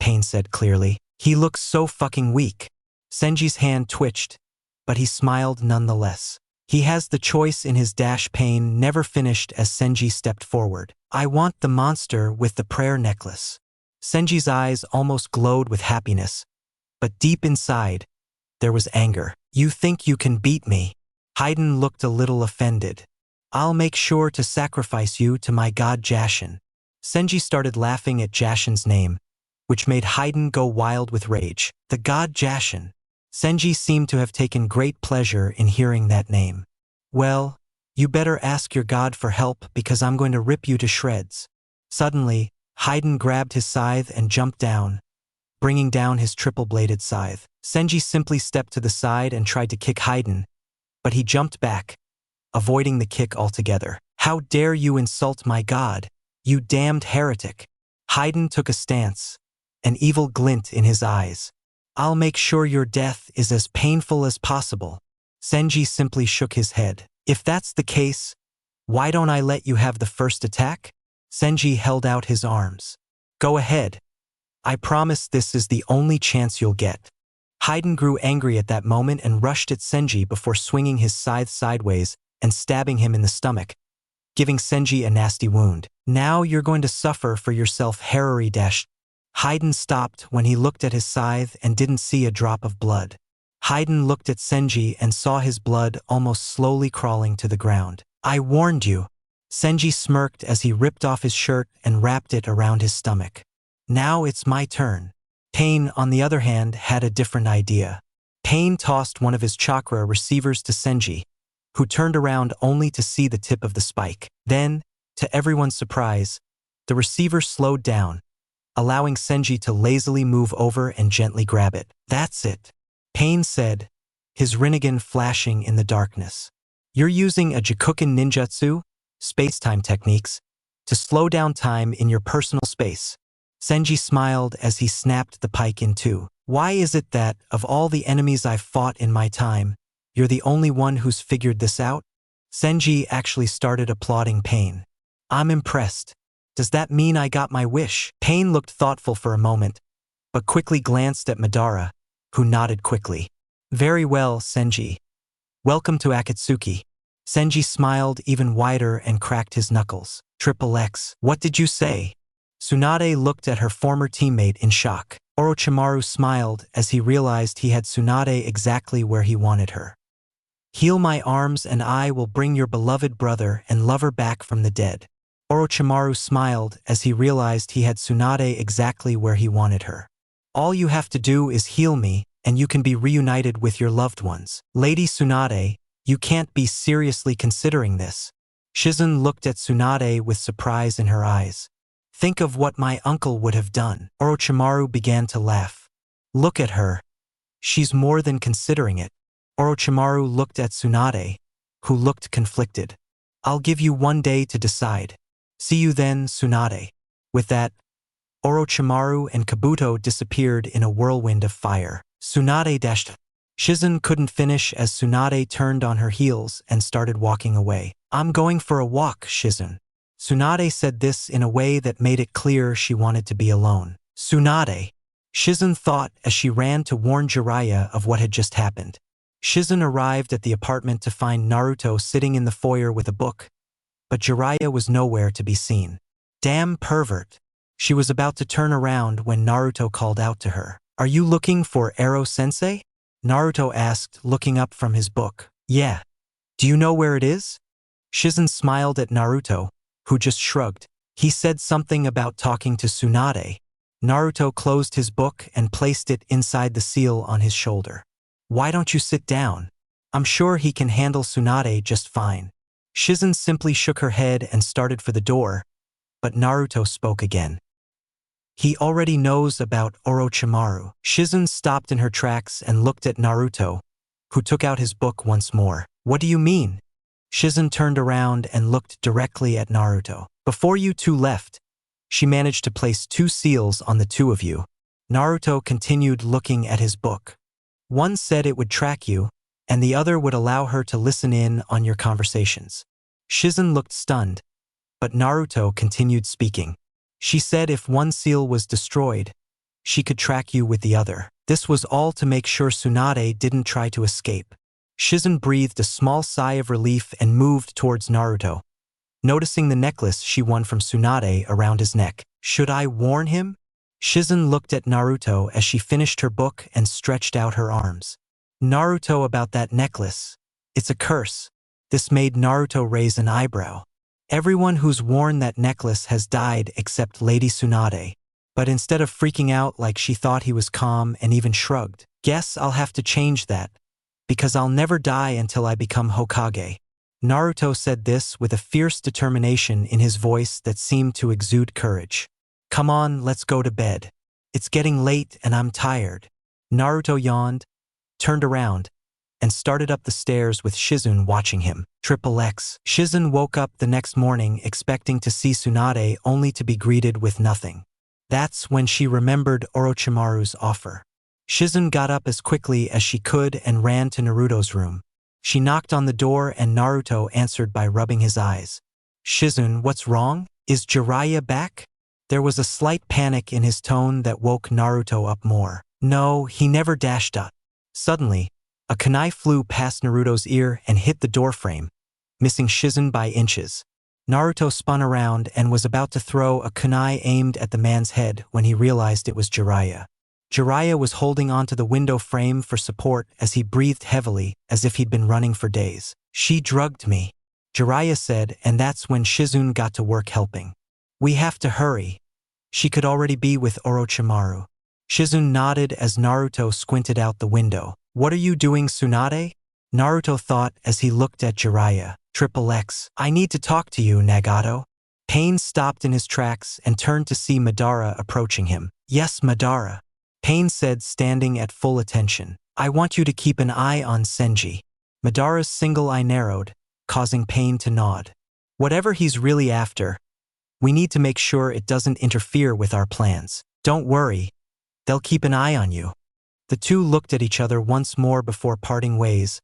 Pain said clearly. He looks so fucking weak. Senji's hand twitched, but he smiled nonetheless. He has the choice in his dash. Pain never finished as Senji stepped forward. I want the monster with the prayer necklace. Senji's eyes almost glowed with happiness, but deep inside, there was anger. You think you can beat me? Haiden looked a little offended. I'll make sure to sacrifice you to my god Jashin. Senji started laughing at Jashin's name, which made Haiden go wild with rage. The god Jashin. Senji seemed to have taken great pleasure in hearing that name. Well, you better ask your god for help because I'm going to rip you to shreds. Suddenly, Haiden grabbed his scythe and jumped down, bringing down his triple-bladed scythe. Senji simply stepped to the side and tried to kick Haiden, but he jumped back, avoiding the kick altogether. How dare you insult my god, you damned heretic. Haiden took a stance, an evil glint in his eyes. I'll make sure your death is as painful as possible. Senji simply shook his head. If that's the case, why don't I let you have the first attack? Senji held out his arms. Go ahead. I promise this is the only chance you'll get. Haiden grew angry at that moment and rushed at Senji before swinging his scythe sideways and stabbing him in the stomach, giving Senji a nasty wound. Now you're going to suffer for yourself, Harari dash. Haiden stopped when he looked at his scythe and didn't see a drop of blood. Haiden looked at Senji and saw his blood almost slowly crawling to the ground. I warned you. Senji smirked as he ripped off his shirt and wrapped it around his stomach. Now it's my turn. Pain, on the other hand, had a different idea. Pain tossed one of his chakra receivers to Senji, who turned around only to see the tip of the spike. Then, to everyone's surprise, the receiver slowed down, allowing Senji to lazily move over and gently grab it. That's it, Pain said, his Rinnegan flashing in the darkness. You're using a Jikuken ninjutsu, space-time techniques, to slow down time in your personal space. Senji smiled as he snapped the pike in two. Why is it that, of all the enemies I've fought in my time, you're the only one who's figured this out? Senji actually started applauding Pain. I'm impressed. Does that mean I got my wish? Pain looked thoughtful for a moment, but quickly glanced at Madara, who nodded quickly. Very well, Senji. Welcome to Akatsuki. Senji smiled even wider and cracked his knuckles. Triple X. What did you say? Tsunade looked at her former teammate in shock. Orochimaru smiled as he realized he had Tsunade exactly where he wanted her. Heal my arms and I will bring your beloved brother and lover back from the dead. Orochimaru smiled as he realized he had Tsunade exactly where he wanted her. All you have to do is heal me, and you can be reunited with your loved ones. Lady Tsunade, you can't be seriously considering this. Shizen looked at Tsunade with surprise in her eyes. Think of what my uncle would have done. Orochimaru began to laugh. Look at her. She's more than considering it. Orochimaru looked at Tsunade, who looked conflicted. I'll give you 1 day to decide. See you then, Tsunade. With that, Orochimaru and Kabuto disappeared in a whirlwind of fire. Tsunade dashed. Shizen couldn't finish as Tsunade turned on her heels and started walking away. I'm going for a walk, Shizen. Tsunade said this in a way that made it clear she wanted to be alone. Tsunade, Shizen thought as she ran to warn Jiraiya of what had just happened. Shizen arrived at the apartment to find Naruto sitting in the foyer with a book, but Jiraiya was nowhere to be seen. Damn pervert. She was about to turn around when Naruto called out to her. Are you looking for Ero-sensei? Naruto asked, looking up from his book. Yeah. Do you know where it is? Shizen smiled at Naruto, who just shrugged. He said something about talking to Tsunade. Naruto closed his book and placed it inside the seal on his shoulder. Why don't you sit down? I'm sure he can handle Tsunade just fine. Shizen simply shook her head and started for the door, but Naruto spoke again. He already knows about Orochimaru. Shizen stopped in her tracks and looked at Naruto, who took out his book once more. What do you mean? Shizen turned around and looked directly at Naruto. Before you two left, she managed to place 2 seals on the 2 of you. Naruto continued looking at his book. One said it would track you, and the other would allow her to listen in on your conversations. Shizen looked stunned, but Naruto continued speaking. She said if one seal was destroyed, she could track you with the other. This was all to make sure Tsunade didn't try to escape. Shizen breathed a small sigh of relief and moved towards Naruto, noticing the necklace she won from Tsunade around his neck. Should I warn him? Shizen looked at Naruto as she finished her book and stretched out her arms. Naruto, about that necklace. It's a curse. This made Naruto raise an eyebrow. Everyone who's worn that necklace has died except Lady Tsunade. But instead of freaking out like she thought he was calm and even shrugged, guess I'll have to change that, because I'll never die until I become Hokage. Naruto said this with a fierce determination in his voice that seemed to exude courage. Come on, let's go to bed. It's getting late and I'm tired. Naruto yawned, turned around, and started up the stairs with Shizen watching him. XXX. Shizen woke up the next morning expecting to see Tsunade only to be greeted with nothing. That's when she remembered Orochimaru's offer. Shizen got up as quickly as she could and ran to Naruto's room. She knocked on the door and Naruto answered by rubbing his eyes. Shizen, what's wrong? Is Jiraiya back? There was a slight panic in his tone that woke Naruto up more. No, he never dashed up. Suddenly, a kunai flew past Naruto's ear and hit the doorframe, missing Shizen by inches. Naruto spun around and was about to throw a kunai aimed at the man's head when he realized it was Jiraiya. Jiraiya was holding onto the window frame for support as he breathed heavily as if he'd been running for days. She drugged me, Jiraiya said, and that's when Shizen got to work helping. We have to hurry. She could already be with Orochimaru. Shizen nodded as Naruto squinted out the window. What are you doing, Tsunade? Naruto thought as he looked at Jiraiya. XXX. I need to talk to you, Nagato. Pain stopped in his tracks and turned to see Madara approaching him. Yes, Madara. Pain said, standing at full attention. I want you to keep an eye on Senji. Madara's single eye narrowed, causing Pain to nod. Whatever he's really after, we need to make sure it doesn't interfere with our plans. Don't worry. They'll keep an eye on you. The two looked at each other once more before parting ways,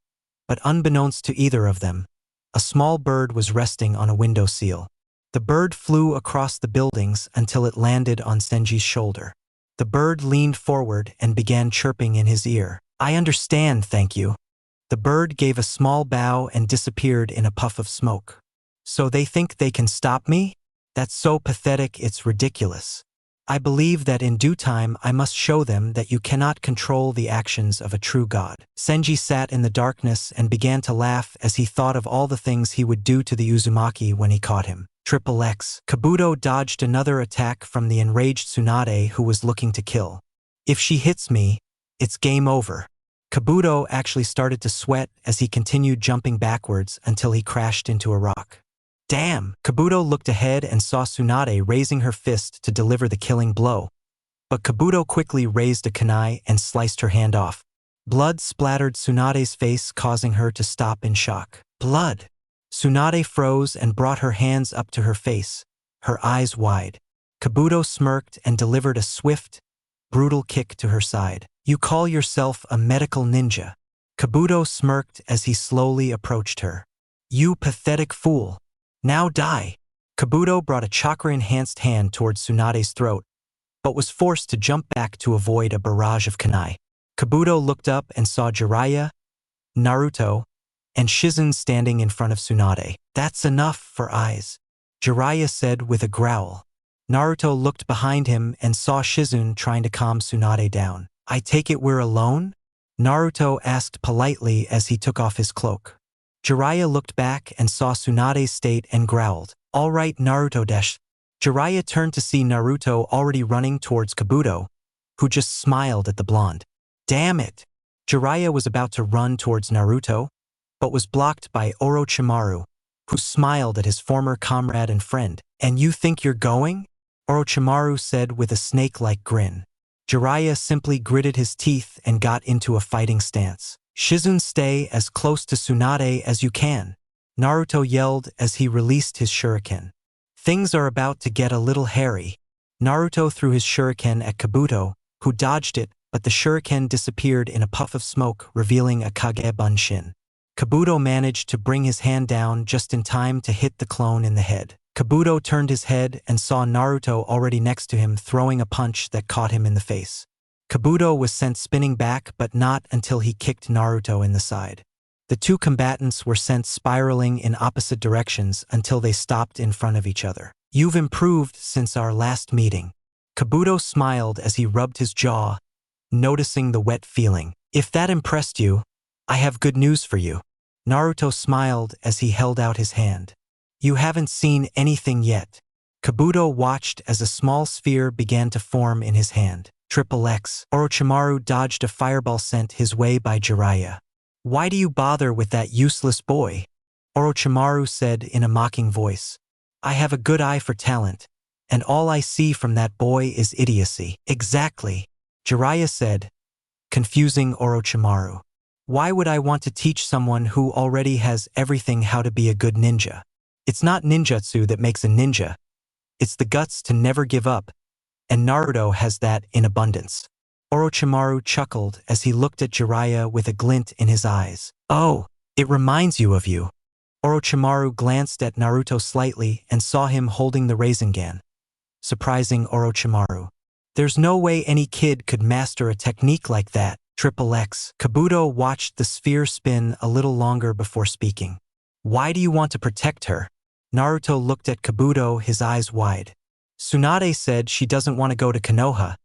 but unbeknownst to either of them, a small bird was resting on a windowsill. The bird flew across the buildings until it landed on Senji's shoulder. The bird leaned forward and began chirping in his ear. I understand, thank you. The bird gave a small bow and disappeared in a puff of smoke. So they think they can stop me? That's so pathetic, it's ridiculous. I believe that in due time I must show them that you cannot control the actions of a true god. Senji sat in the darkness and began to laugh as he thought of all the things he would do to the Uzumaki when he caught him. XXX. Kabuto dodged another attack from the enraged Tsunade who was looking to kill. If she hits me, it's game over. Kabuto actually started to sweat as he continued jumping backwards until he crashed into a rock. Damn! Kabuto looked ahead and saw Tsunade raising her fist to deliver the killing blow. But Kabuto quickly raised a kunai and sliced her hand off. Blood splattered Tsunade's face, causing her to stop in shock. Blood! Tsunade froze and brought her hands up to her face, her eyes wide. Kabuto smirked and delivered a swift, brutal kick to her side. You call yourself a medical ninja? Kabuto smirked as he slowly approached her. You pathetic fool. Now die. Kabuto brought a chakra-enhanced hand towards Tsunade's throat, but was forced to jump back to avoid a barrage of kunai. Kabuto looked up and saw Jiraiya, Naruto, and Shizen standing in front of Tsunade. That's enough for eyes, Jiraiya said with a growl. Naruto looked behind him and saw Shizen trying to calm Tsunade down. I take it we're alone? Naruto asked politely as he took off his cloak. Jiraiya looked back and saw Tsunade's state and growled, "All right, Naruto dash." Jiraiya turned to see Naruto already running towards Kabuto, who just smiled at the blonde. Damn it! Jiraiya was about to run towards Naruto, but was blocked by Orochimaru, who smiled at his former comrade and friend. "And you think you're going?" Orochimaru said with a snake-like grin. Jiraiya simply gritted his teeth and got into a fighting stance. "Shizune, stay as close to Tsunade as you can," Naruto yelled as he released his shuriken. Things are about to get a little hairy. Naruto threw his shuriken at Kabuto, who dodged it, but the shuriken disappeared in a puff of smoke, revealing a Kage Bunshin. Kabuto managed to bring his hand down just in time to hit the clone in the head. Kabuto turned his head and saw Naruto already next to him throwing a punch that caught him in the face. Kabuto was sent spinning back, but not until he kicked Naruto in the side. The two combatants were sent spiraling in opposite directions until they stopped in front of each other. "You've improved since our last meeting." Kabuto smiled as he rubbed his jaw, noticing the wet feeling. "If that impressed you, I have good news for you." Naruto smiled as he held out his hand. "You haven't seen anything yet." Kabuto watched as a small sphere began to form in his hand. XXX. Orochimaru dodged a fireball sent his way by Jiraiya. "Why do you bother with that useless boy?" Orochimaru said in a mocking voice. "I have a good eye for talent, and all I see from that boy is idiocy." "Exactly," Jiraiya said, confusing Orochimaru. "Why would I want to teach someone who already has everything how to be a good ninja? It's not ninjutsu that makes a ninja. It's the guts to never give up, and Naruto has that in abundance." Orochimaru chuckled as he looked at Jiraiya with a glint in his eyes. "Oh, it reminds you of you." Orochimaru glanced at Naruto slightly and saw him holding the Rasengan, surprising Orochimaru. "There's no way any kid could master a technique like that." XXX. Kabuto watched the sphere spin a little longer before speaking. "Why do you want to protect her?" Naruto looked at Kabuto, his eyes wide. "Tsunade said she doesn't want to go to Konoha,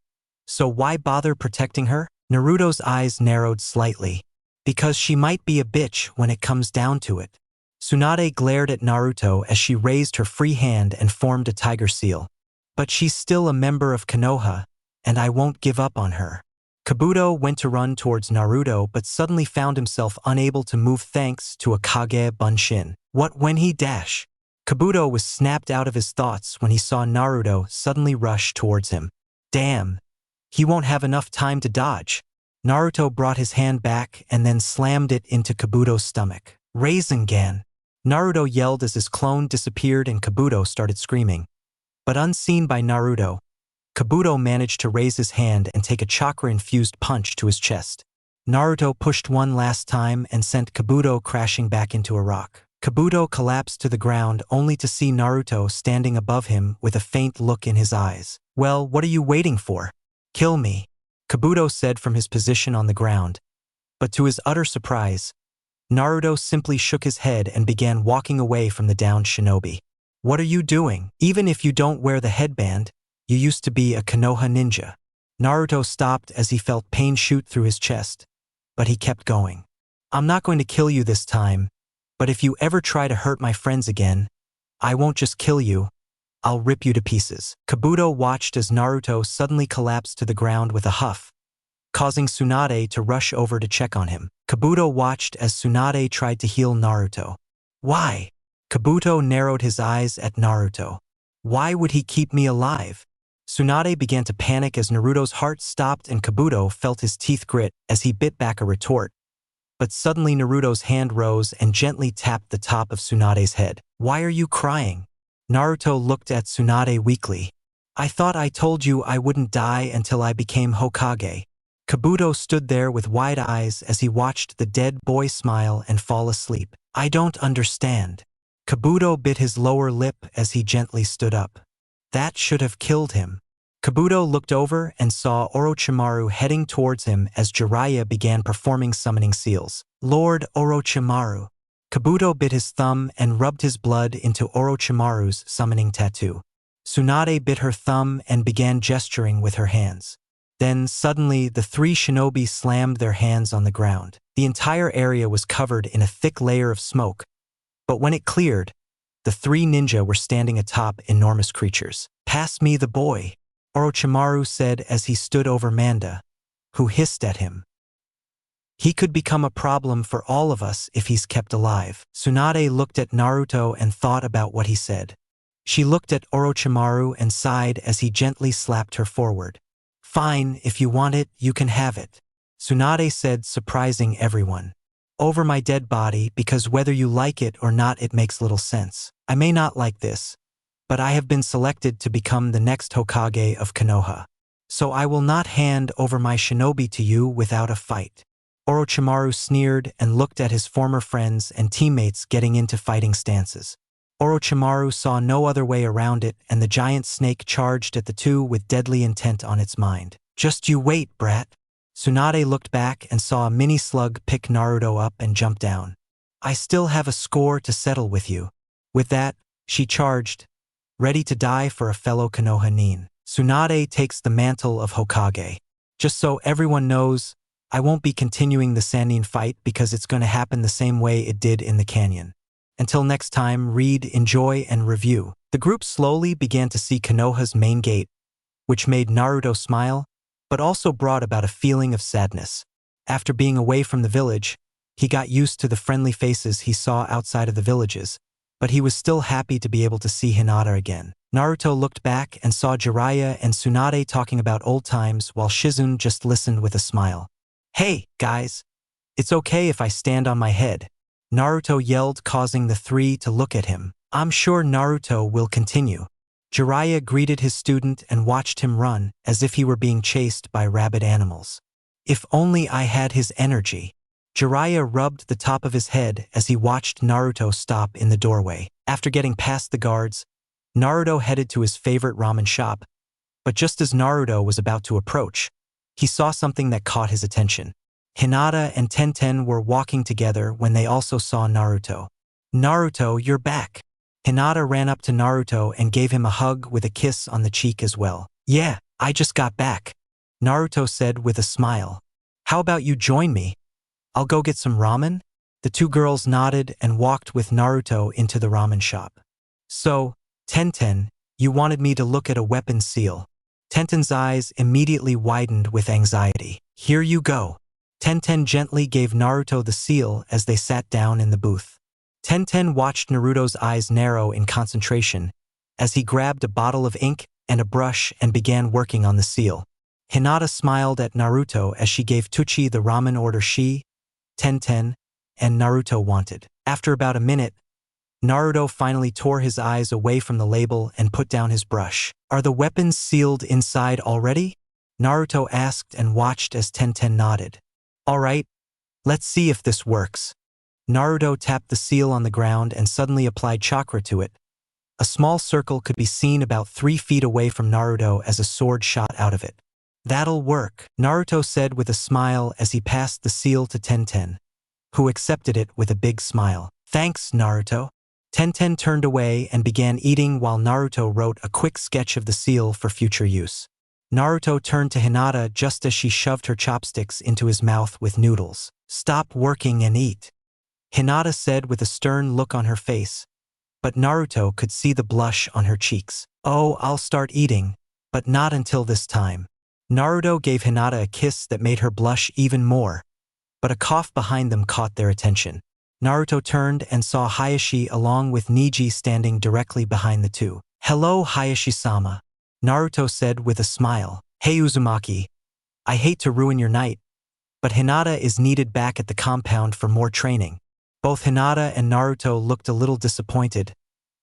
so why bother protecting her?" Naruto's eyes narrowed slightly. "Because she might be a bitch when it comes down to it." Tsunade glared at Naruto as she raised her free hand and formed a tiger seal. "But she's still a member of Konoha, and I won't give up on her." Kabuto went to run towards Naruto but suddenly found himself unable to move thanks to a Kage Bunshin. What when he dash? Kabuto was snapped out of his thoughts when he saw Naruto suddenly rush towards him. Damn, he won't have enough time to dodge. Naruto brought his hand back and then slammed it into Kabuto's stomach. Rasengan! Naruto yelled as his clone disappeared and Kabuto started screaming. But unseen by Naruto, Kabuto managed to raise his hand and take a chakra-infused punch to his chest. Naruto pushed one last time and sent Kabuto crashing back into a rock. Kabuto collapsed to the ground only to see Naruto standing above him with a faint look in his eyes. "Well, what are you waiting for? Kill me," Kabuto said from his position on the ground. But to his utter surprise, Naruto simply shook his head and began walking away from the downed shinobi. "What are you doing? Even if you don't wear the headband, you used to be a Konoha ninja." Naruto stopped as he felt pain shoot through his chest, but he kept going. "I'm not going to kill you this time, but if you ever try to hurt my friends again, I won't just kill you, I'll rip you to pieces." Kabuto watched as Naruto suddenly collapsed to the ground with a huff, causing Tsunade to rush over to check on him. Kabuto watched as Tsunade tried to heal Naruto. "Why?" Kabuto narrowed his eyes at Naruto. "Why would he keep me alive?" Tsunade began to panic as Naruto's heart stopped and Kabuto felt his teeth grit as he bit back a retort. But suddenly Naruto's hand rose and gently tapped the top of Tsunade's head. "Why are you crying?" Naruto looked at Tsunade weakly. "I thought I told you I wouldn't die until I became Hokage." Kabuto stood there with wide eyes as he watched the dead boy smile and fall asleep. "I don't understand." Kabuto bit his lower lip as he gently stood up. That should have killed him. Kabuto looked over and saw Orochimaru heading towards him as Jiraiya began performing summoning seals. "Lord Orochimaru." Kabuto bit his thumb and rubbed his blood into Orochimaru's summoning tattoo. Tsunade bit her thumb and began gesturing with her hands. Then, suddenly, the three shinobi slammed their hands on the ground. The entire area was covered in a thick layer of smoke, but when it cleared, the three ninja were standing atop enormous creatures. "Pass me the boy," Orochimaru said as he stood over Manda, who hissed at him. "He could become a problem for all of us if he's kept alive." Tsunade looked at Naruto and thought about what he said. She looked at Orochimaru and sighed as he gently slapped her forward. "Fine, if you want it, you can have it," Tsunade said, surprising everyone. "Over my dead body, because whether you like it or not, it makes little sense. I may not like this, but I have been selected to become the next Hokage of Konoha. So I will not hand over my shinobi to you without a fight." Orochimaru sneered and looked at his former friends and teammates getting into fighting stances. Orochimaru saw no other way around it, and the giant snake charged at the two with deadly intent on its mind. "Just you wait, brat." Tsunade looked back and saw a mini slug pick Naruto up and jump down. "I still have a score to settle with you." With that, she charged, ready to die for a fellow Konoha nin. Tsunade takes the mantle of Hokage. Just so everyone knows, I won't be continuing the Sannin fight because it's going to happen the same way it did in the canyon. Until next time, read, enjoy, and review. The group slowly began to see Konoha's main gate, which made Naruto smile, but also brought about a feeling of sadness. After being away from the village, he got used to the friendly faces he saw outside of the villages, but he was still happy to be able to see Hinata again. Naruto looked back and saw Jiraiya and Tsunade talking about old times while Shizune just listened with a smile. "Hey, guys, it's okay if I stand on my head," Naruto yelled, causing the three to look at him. "I'm sure Naruto will continue." Jiraiya greeted his student and watched him run as if he were being chased by rabid animals. "If only I had his energy." Jiraiya rubbed the top of his head as he watched Naruto stop in the doorway. After getting past the guards, Naruto headed to his favorite ramen shop, but just as Naruto was about to approach, he saw something that caught his attention. Hinata and Tenten were walking together when they also saw Naruto. "Naruto, you're back." Hinata ran up to Naruto and gave him a hug with a kiss on the cheek as well. "Yeah, I just got back," Naruto said with a smile. "How about you join me? I'll go get some ramen?" The two girls nodded and walked with Naruto into the ramen shop. "So, Tenten, you wanted me to look at a weapon seal." Tenten's eyes immediately widened with anxiety. "Here you go." Tenten gently gave Naruto the seal as they sat down in the booth. Tenten watched Naruto's eyes narrow in concentration as he grabbed a bottle of ink and a brush and began working on the seal. Hinata smiled at Naruto as she gave Tucci the ramen order she, Tenten, and Naruto wanted. After about a minute, Naruto finally tore his eyes away from the label and put down his brush. "Are the weapons sealed inside already?" Naruto asked and watched as Tenten nodded. "All right, let's see if this works." Naruto tapped the seal on the ground and suddenly applied chakra to it. A small circle could be seen about 3 feet away from Naruto as a sword shot out of it. "That'll work," Naruto said with a smile as he passed the seal to Tenten, who accepted it with a big smile. "Thanks, Naruto." Tenten turned away and began eating while Naruto wrote a quick sketch of the seal for future use. Naruto turned to Hinata just as she shoved her chopsticks into his mouth with noodles. "Stop working and eat," Hinata said with a stern look on her face, but Naruto could see the blush on her cheeks. "Oh, I'll start eating, but not until this time." Naruto gave Hinata a kiss that made her blush even more, but a cough behind them caught their attention. Naruto turned and saw Hayashi along with Niji standing directly behind the two. "Hello, Hayashi-sama," Naruto said with a smile. "Hey Uzumaki, I hate to ruin your night, but Hinata is needed back at the compound for more training." Both Hinata and Naruto looked a little disappointed,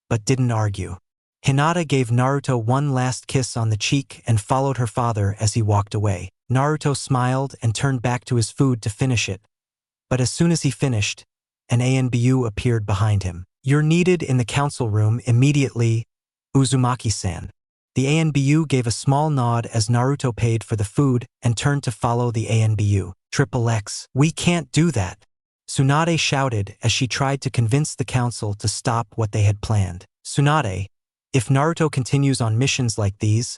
but didn't argue. Hinata gave Naruto one last kiss on the cheek and followed her father as he walked away. Naruto smiled and turned back to his food to finish it, but as soon as he finished, an ANBU appeared behind him. "You're needed in the council room immediately, Uzumaki-san." The ANBU gave a small nod as Naruto paid for the food and turned to follow the ANBU. "XXX, we can't do that," Tsunade shouted as she tried to convince the council to stop what they had planned. "Tsunade, if Naruto continues on missions like these,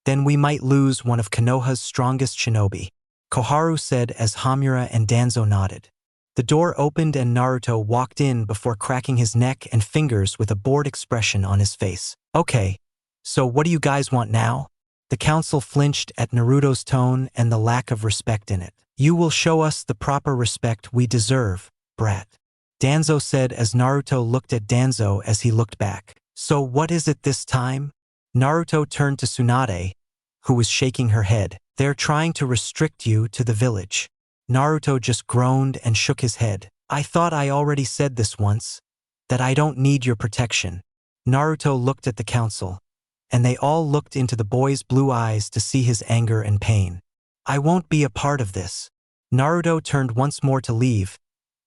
Then we might lose one of Konoha's strongest shinobi, Koharu said as Hamura and Danzo nodded. The door opened and Naruto walked in before cracking his neck and fingers with a bored expression on his face. Okay, so what do you guys want now? The council flinched at Naruto's tone and the lack of respect in it. You will show us the proper respect we deserve, brat. Danzo said as Naruto looked at Danzo as he looked back. So what is it this time? Naruto turned to Tsunade, who was shaking her head. They're trying to restrict you to the village. Naruto just groaned and shook his head. I thought I already said this once, that I don't need your protection. Naruto looked at the council, and they all looked into the boy's blue eyes to see his anger and pain. I won't be a part of this. Naruto turned once more to leave,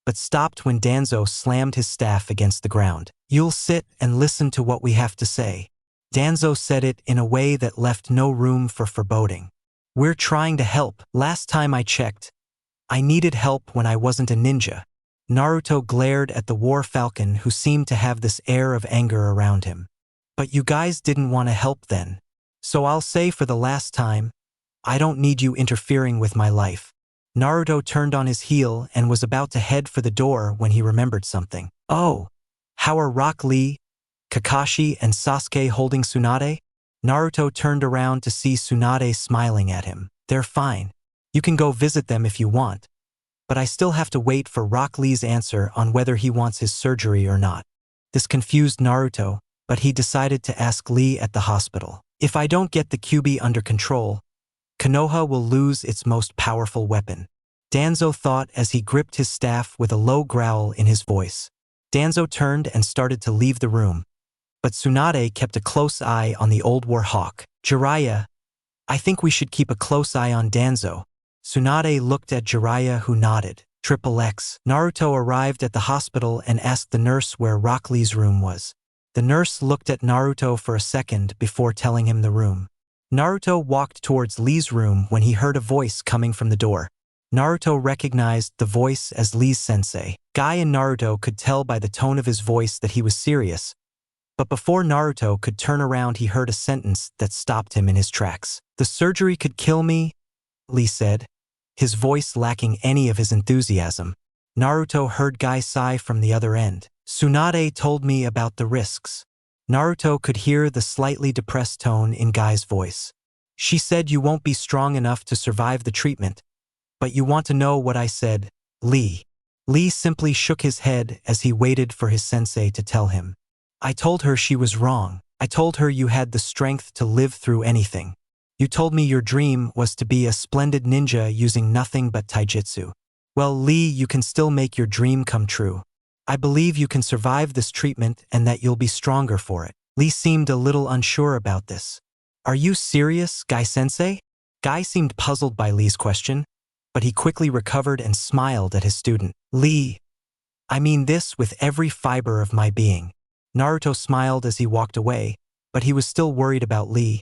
but stopped when Danzo slammed his staff against the ground. You'll sit and listen to what we have to say. Danzo said it in a way that left no room for foreboding. We're trying to help. Last time I checked, I needed help when I wasn't a ninja. Naruto glared at the war falcon who seemed to have this air of anger around him. But you guys didn't want to help then. So I'll say for the last time, I don't need you interfering with my life. Naruto turned on his heel and was about to head for the door when he remembered something. Oh, how are Rock Lee, Kakashi, and Sasuke holding Tsunade? Naruto turned around to see Tsunade smiling at him. They're fine. You can go visit them if you want. But I still have to wait for Rock Lee's answer on whether he wants his surgery or not. This confused Naruto, but he decided to ask Lee at the hospital. If I don't get the Kyuubi under control, Konoha will lose its most powerful weapon. Danzo thought as he gripped his staff with a low growl in his voice. Danzo turned and started to leave the room, but Tsunade kept a close eye on the old war hawk. Jiraiya, I think we should keep a close eye on Danzo. Tsunade looked at Jiraiya who nodded. XXX. Naruto arrived at the hospital and asked the nurse where Rock Lee's room was. The nurse looked at Naruto for a second before telling him the room. Naruto walked towards Lee's room when he heard a voice coming from the door. Naruto recognized the voice as Lee's sensei. Guy and Naruto could tell by the tone of his voice that he was serious, but before Naruto could turn around he heard a sentence that stopped him in his tracks. The surgery could kill me, Lee said, his voice lacking any of his enthusiasm. Naruto heard Guy sigh from the other end. Tsunade told me about the risks. Naruto could hear the slightly depressed tone in Guy's voice. She said you won't be strong enough to survive the treatment, but you want to know what I said, Lee. Lee simply shook his head as he waited for his sensei to tell him. I told her she was wrong. I told her you had the strength to live through anything. You told me your dream was to be a splendid ninja using nothing but taijutsu. Well, Lee, you can still make your dream come true. I believe you can survive this treatment and that you'll be stronger for it. Lee seemed a little unsure about this. Are you serious, Guy-sensei? Guy seemed puzzled by Lee's question, but he quickly recovered and smiled at his student. Lee, I mean this with every fiber of my being. Naruto smiled as he walked away, but he was still worried about Lee,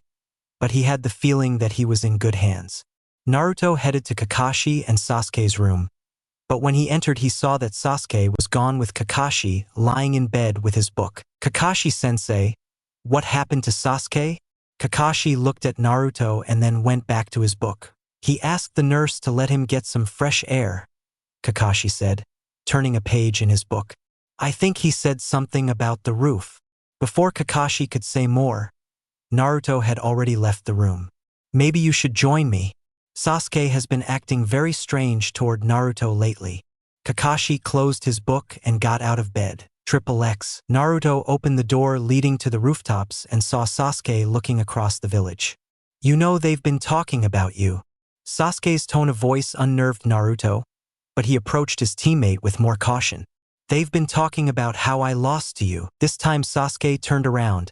but he had the feeling that he was in good hands. Naruto headed to Kakashi and Sasuke's room, but when he entered he saw that Sasuke was gone with Kakashi lying in bed with his book. Kakashi-sensei, what happened to Sasuke? Kakashi looked at Naruto and then went back to his book. He asked the nurse to let him get some fresh air, Kakashi said, turning a page in his book. I think he said something about the roof. Before Kakashi could say more, Naruto had already left the room. Maybe you should join me. Sasuke has been acting very strange toward Naruto lately. Kakashi closed his book and got out of bed. XXX. Naruto opened the door leading to the rooftops and saw Sasuke looking across the village. You know they've been talking about you. Sasuke's tone of voice unnerved Naruto, but he approached his teammate with more caution. They've been talking about how I lost to you. This time Sasuke turned around,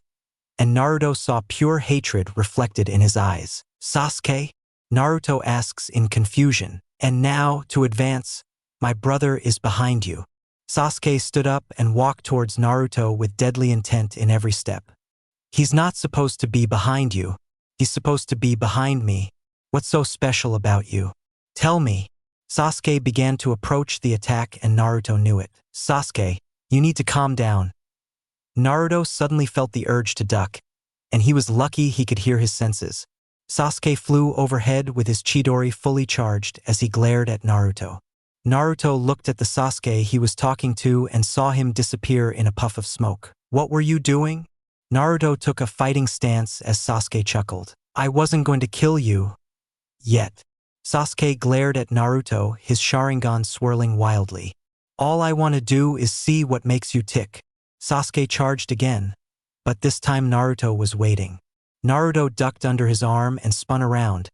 and Naruto saw pure hatred reflected in his eyes. Sasuke? Naruto asks in confusion. And now, to advance, my brother is behind you. Sasuke stood up and walked towards Naruto with deadly intent in every step. He's not supposed to be behind you. He's supposed to be behind me. What's so special about you? Tell me. Sasuke began to approach the attack and Naruto knew it. Sasuke, you need to calm down. Naruto suddenly felt the urge to duck, and he was lucky he could hear his senses. Sasuke flew overhead with his Chidori fully charged as he glared at Naruto. Naruto looked at the Sasuke he was talking to and saw him disappear in a puff of smoke. What were you doing? Naruto took a fighting stance as Sasuke chuckled. I wasn't going to kill you. Yet. Sasuke glared at Naruto, his Sharingan swirling wildly. All I want to do is see what makes you tick. Sasuke charged again. But this time Naruto was waiting. Naruto ducked under his arm and spun around,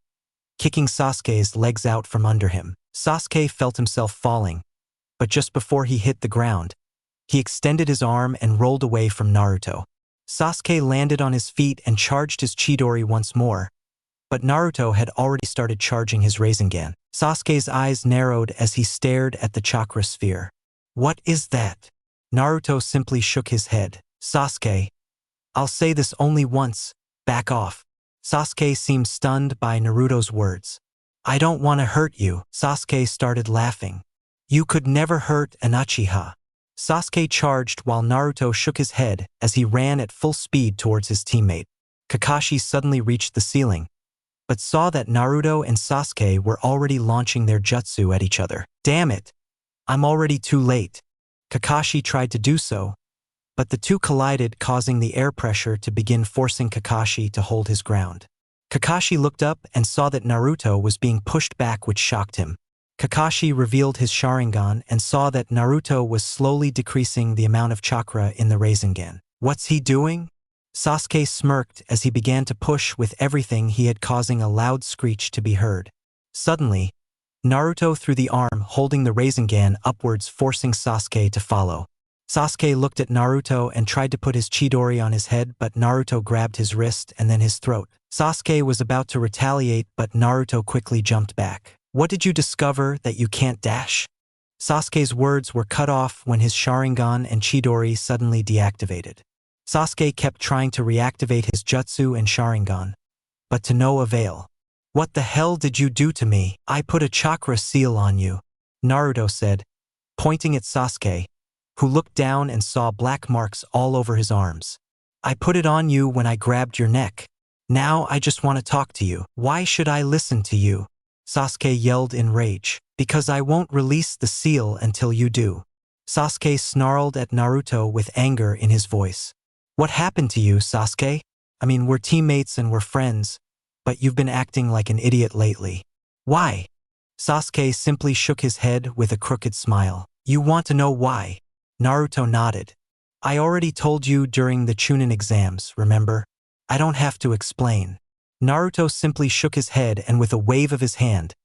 kicking Sasuke's legs out from under him. Sasuke felt himself falling, but just before he hit the ground, he extended his arm and rolled away from Naruto. Sasuke landed on his feet and charged his Chidori once more, but Naruto had already started charging his Rasengan. Sasuke's eyes narrowed as he stared at the chakra sphere. What is that? Naruto simply shook his head. Sasuke, I'll say this only once, back off. Sasuke seemed stunned by Naruto's words. I don't want to hurt you. Sasuke started laughing. You could never hurt an Uchiha. Sasuke charged while Naruto shook his head as he ran at full speed towards his teammate. Kakashi suddenly reached the ceiling, but saw that Naruto and Sasuke were already launching their jutsu at each other. Damn it! I'm already too late. Kakashi tried to do so, but the two collided, causing the air pressure to begin forcing Kakashi to hold his ground. Kakashi looked up and saw that Naruto was being pushed back, which shocked him. Kakashi revealed his Sharingan and saw that Naruto was slowly decreasing the amount of chakra in the Rasengan. What's he doing? Sasuke smirked as he began to push with everything he had, causing a loud screech to be heard. Suddenly, Naruto threw the arm holding the Rasengan upwards, forcing Sasuke to follow. Sasuke looked at Naruto and tried to put his Chidori on his head, but Naruto grabbed his wrist and then his throat. Sasuke was about to retaliate, but Naruto quickly jumped back. What did you discover, that you can't dash? Sasuke's words were cut off when his Sharingan and Chidori suddenly deactivated. Sasuke kept trying to reactivate his jutsu and Sharingan, but to no avail. What the hell did you do to me? I put a chakra seal on you, Naruto said, pointing at Sasuke, who looked down and saw black marks all over his arms. I put it on you when I grabbed your neck. Now I just want to talk to you. Why should I listen to you? Sasuke yelled in rage. Because I won't release the seal until you do. Sasuke snarled at Naruto with anger in his voice. What happened to you, Sasuke? I mean, we're teammates and we're friends, but you've been acting like an idiot lately. Why? Sasuke simply shook his head with a crooked smile. You want to know why? Naruto nodded. I already told you during the Chunin exams, remember? I don't have to explain. Naruto simply shook his head and with a wave of his hand,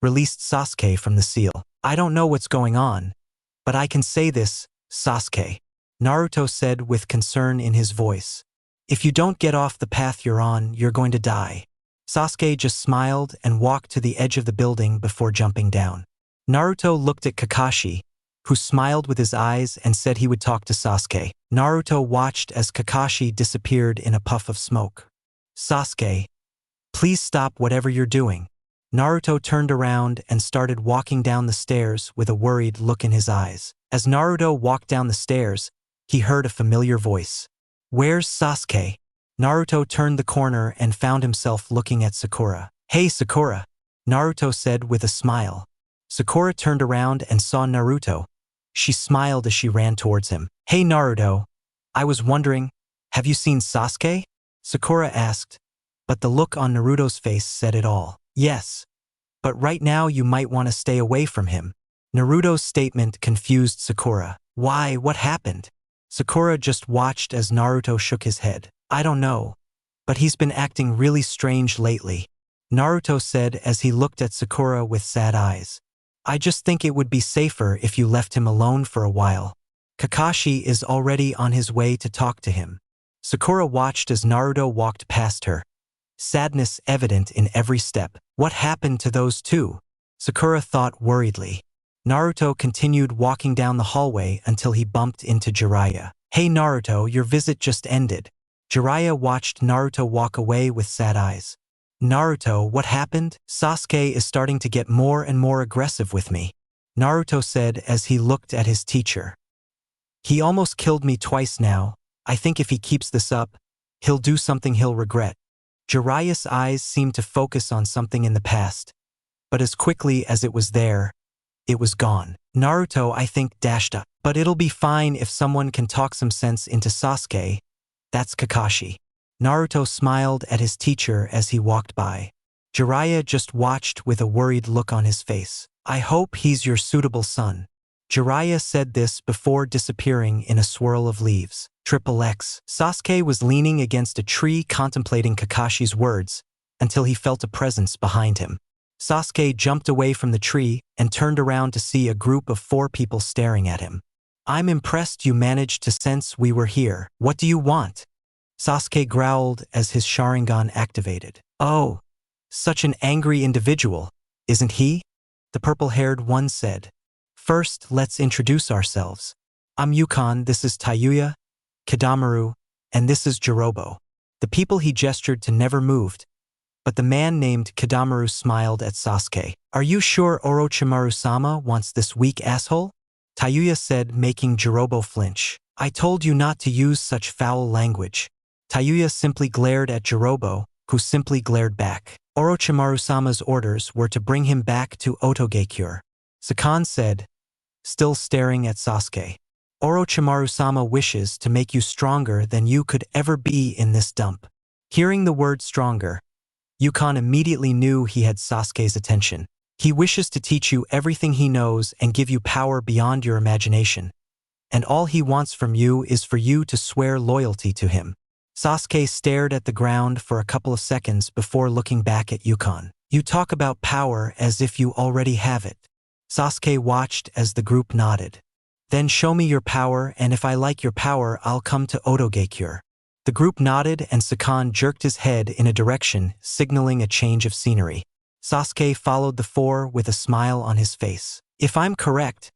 released Sasuke from the seal. I don't know what's going on, but I can say this, Sasuke. Naruto said with concern in his voice. If you don't get off the path you're on, you're going to die. Sasuke just smiled and walked to the edge of the building before jumping down. Naruto looked at Kakashi, who smiled with his eyes and said he would talk to Sasuke. Naruto watched as Kakashi disappeared in a puff of smoke. Sasuke, please stop whatever you're doing. Naruto turned around and started walking down the stairs with a worried look in his eyes. As Naruto walked down the stairs, he heard a familiar voice. Where's Sasuke? Naruto turned the corner and found himself looking at Sakura. Hey Sakura, Naruto said with a smile. Sakura turned around and saw Naruto. She smiled as she ran towards him. Hey Naruto, I was wondering, have you seen Sasuke? Sakura asked, but the look on Naruto's face said it all. Yes, but right now you might want to stay away from him. Naruto's statement confused Sakura. Why, what happened? Sakura just watched as Naruto shook his head. I don't know, but he's been acting really strange lately, Naruto said as he looked at Sakura with sad eyes. I just think it would be safer if you left him alone for a while. Kakashi is already on his way to talk to him. Sakura watched as Naruto walked past her, sadness evident in every step. What happened to those two? Sakura thought worriedly. Naruto continued walking down the hallway until he bumped into Jiraiya. Hey Naruto, your visit just ended. Jiraiya watched Naruto walk away with sad eyes. Naruto, what happened? Sasuke is starting to get more and more aggressive with me, Naruto said as he looked at his teacher. He almost killed me twice now. I think if he keeps this up, he'll do something he'll regret. Jiraiya's eyes seemed to focus on something in the past, but as quickly as it was there, it was gone. Naruto, I think, dashed up. But it'll be fine if someone can talk some sense into Sasuke. That's Kakashi. Naruto smiled at his teacher as he walked by. Jiraiya just watched with a worried look on his face. I hope he's your suitable son. Jiraiya said this before disappearing in a swirl of leaves. XXX. Sasuke was leaning against a tree contemplating Kakashi's words until he felt a presence behind him. Sasuke jumped away from the tree and turned around to see a group of 4 people staring at him. I'm impressed you managed to sense we were here. What do you want? Sasuke growled as his Sharingan activated. Oh, such an angry individual, isn't he? The purple-haired one said. First, let's introduce ourselves. I'm Yukon, this is Tayuya, Kidamaru, and this is Jirobo. The people he gestured to never moved, but the man named Kidamaru smiled at Sasuke. Are you sure Orochimaru-sama wants this weak asshole? Tayuya said, making Jirobo flinch. I told you not to use such foul language. Tayuya simply glared at Jirobo, who simply glared back. Orochimaru-sama's orders were to bring him back to Otogekure. Sakan said, still staring at Sasuke. Orochimaru-sama wishes to make you stronger than you could ever be in this dump. Hearing the word stronger, Yukon immediately knew he had Sasuke's attention. He wishes to teach you everything he knows and give you power beyond your imagination. And all he wants from you is for you to swear loyalty to him. Sasuke stared at the ground for a couple of seconds before looking back at Yukon. You talk about power as if you already have it. Sasuke watched as the group nodded. Then show me your power, and if I like your power, I'll come to Otogekure. The group nodded and Sakan jerked his head in a direction, signaling a change of scenery. Sasuke followed the 4 with a smile on his face. If I'm correct,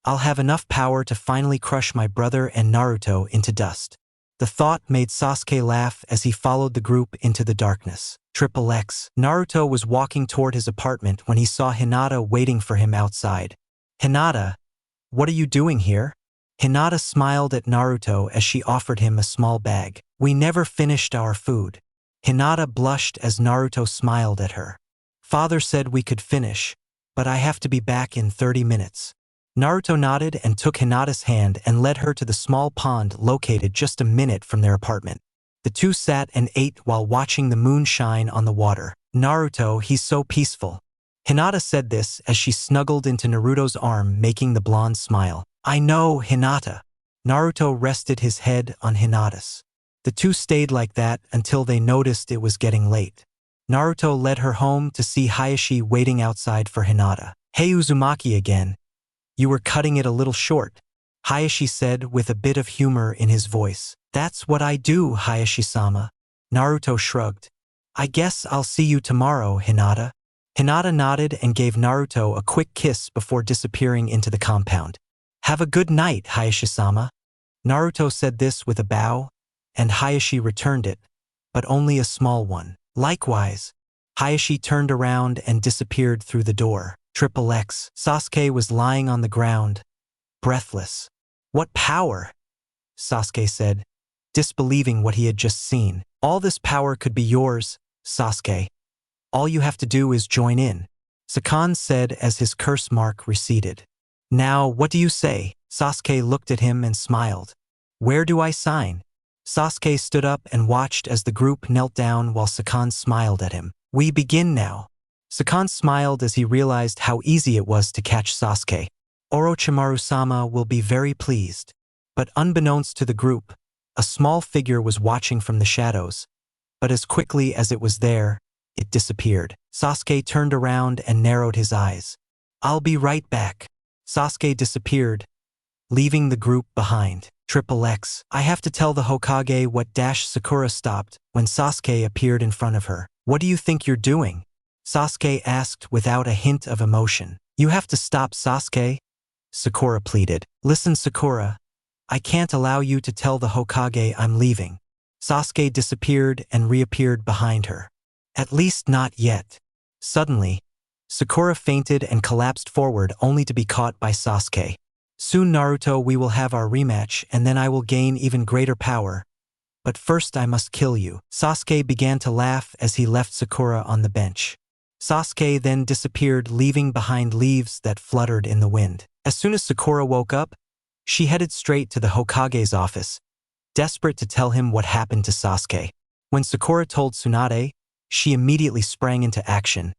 I'll have enough power to finally crush my brother and Naruto into dust. The thought made Sasuke laugh as he followed the group into the darkness. XXX. Naruto was walking toward his apartment when he saw Hinata waiting for him outside. Hinata, what are you doing here? Hinata smiled at Naruto as she offered him a small bag. We never finished our food. Hinata blushed as Naruto smiled at her. Father said we could finish, but I have to be back in 30 minutes. Naruto nodded and took Hinata's hand and led her to the small pond located just a minute from their apartment. The 2 sat and ate while watching the moon shine on the water. Naruto, he's so peaceful. Hinata said this as she snuggled into Naruto's arm, making the blonde smile. I know, Hinata. Naruto rested his head on Hinata's. The 2 stayed like that until they noticed it was getting late. Naruto led her home to see Hayashi waiting outside for Hinata. Hey Uzumaki again. You were cutting it a little short, Hayashi said with a bit of humor in his voice. That's what I do, Hayashi-sama. Naruto shrugged. I guess I'll see you tomorrow, Hinata. Hinata nodded and gave Naruto a quick kiss before disappearing into the compound. Have a good night, Hayashi-sama. Naruto said this with a bow, and Hayashi returned it, but only a small one. Likewise, Hayashi turned around and disappeared through the door. XXX. Sasuke was lying on the ground, breathless. What power? Sasuke said, disbelieving what he had just seen. All this power could be yours, Sasuke. All you have to do is join in, Sakan said as his curse mark receded. Now, what do you say? Sasuke looked at him and smiled. Where do I sign? Sasuke stood up and watched as the group knelt down while Sakan smiled at him. We begin now. Sakan smiled as he realized how easy it was to catch Sasuke. Orochimaru-sama will be very pleased. But unbeknownst to the group, a small figure was watching from the shadows. But as quickly as it was there, it disappeared. Sasuke turned around and narrowed his eyes. I'll be right back. Sasuke disappeared, leaving the group behind. XXX. I have to tell the Hokage what Sakura stopped when Sasuke appeared in front of her. What do you think you're doing? Sasuke asked without a hint of emotion. You have to stop, Sasuke, Sakura pleaded. Listen, Sakura, I can't allow you to tell the Hokage I'm leaving. Sasuke disappeared and reappeared behind her. At least not yet. Suddenly, Sakura fainted and collapsed forward only to be caught by Sasuke. Soon, Naruto, we will have our rematch and then I will gain even greater power. But first I must kill you. Sasuke began to laugh as he left Sakura on the bench. Sasuke then disappeared, leaving behind leaves that fluttered in the wind. As soon as Sakura woke up, she headed straight to the Hokage's office, desperate to tell him what happened to Sasuke. When Sakura told Tsunade, she immediately sprang into action,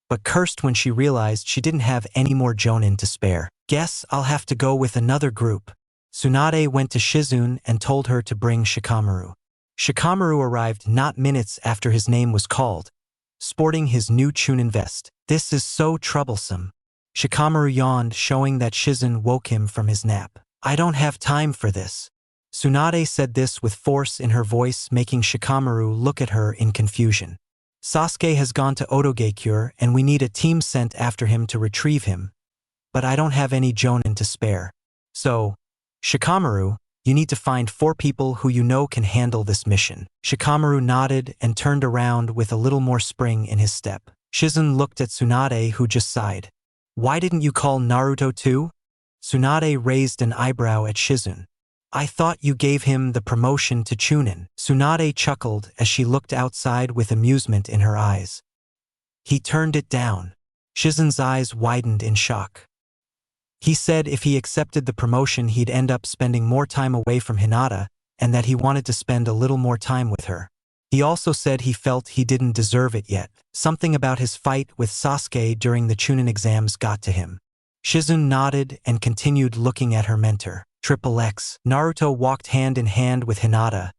but cursed when she realized she didn't have any more jonin to spare. Guess I'll have to go with another group. Tsunade went to Shizune and told her to bring Shikamaru. Shikamaru arrived not minutes after his name was called, sporting his new Chunin vest. This is so troublesome. Shikamaru yawned, showing that Shizune woke him from his nap. I don't have time for this. Tsunade said this with force in her voice, making Shikamaru look at her in confusion. Sasuke has gone to Otogekure and we need a team sent after him to retrieve him, but I don't have any jonin to spare. So, Shikamaru, you need to find 4 people who you know can handle this mission. Shikamaru nodded and turned around with a little more spring in his step. Shizune looked at Tsunade, who just sighed. Why didn't you call Naruto too? Tsunade raised an eyebrow at Shizune. I thought you gave him the promotion to Chunin. Tsunade chuckled as she looked outside with amusement in her eyes. He turned it down. Shizune's eyes widened in shock. He said if he accepted the promotion he'd end up spending more time away from Hinata and that he wanted to spend a little more time with her. He also said he felt he didn't deserve it yet. Something about his fight with Sasuke during the Chunin exams got to him. Shizune nodded and continued looking at her mentor. XXX. Naruto walked hand in hand with Hinata,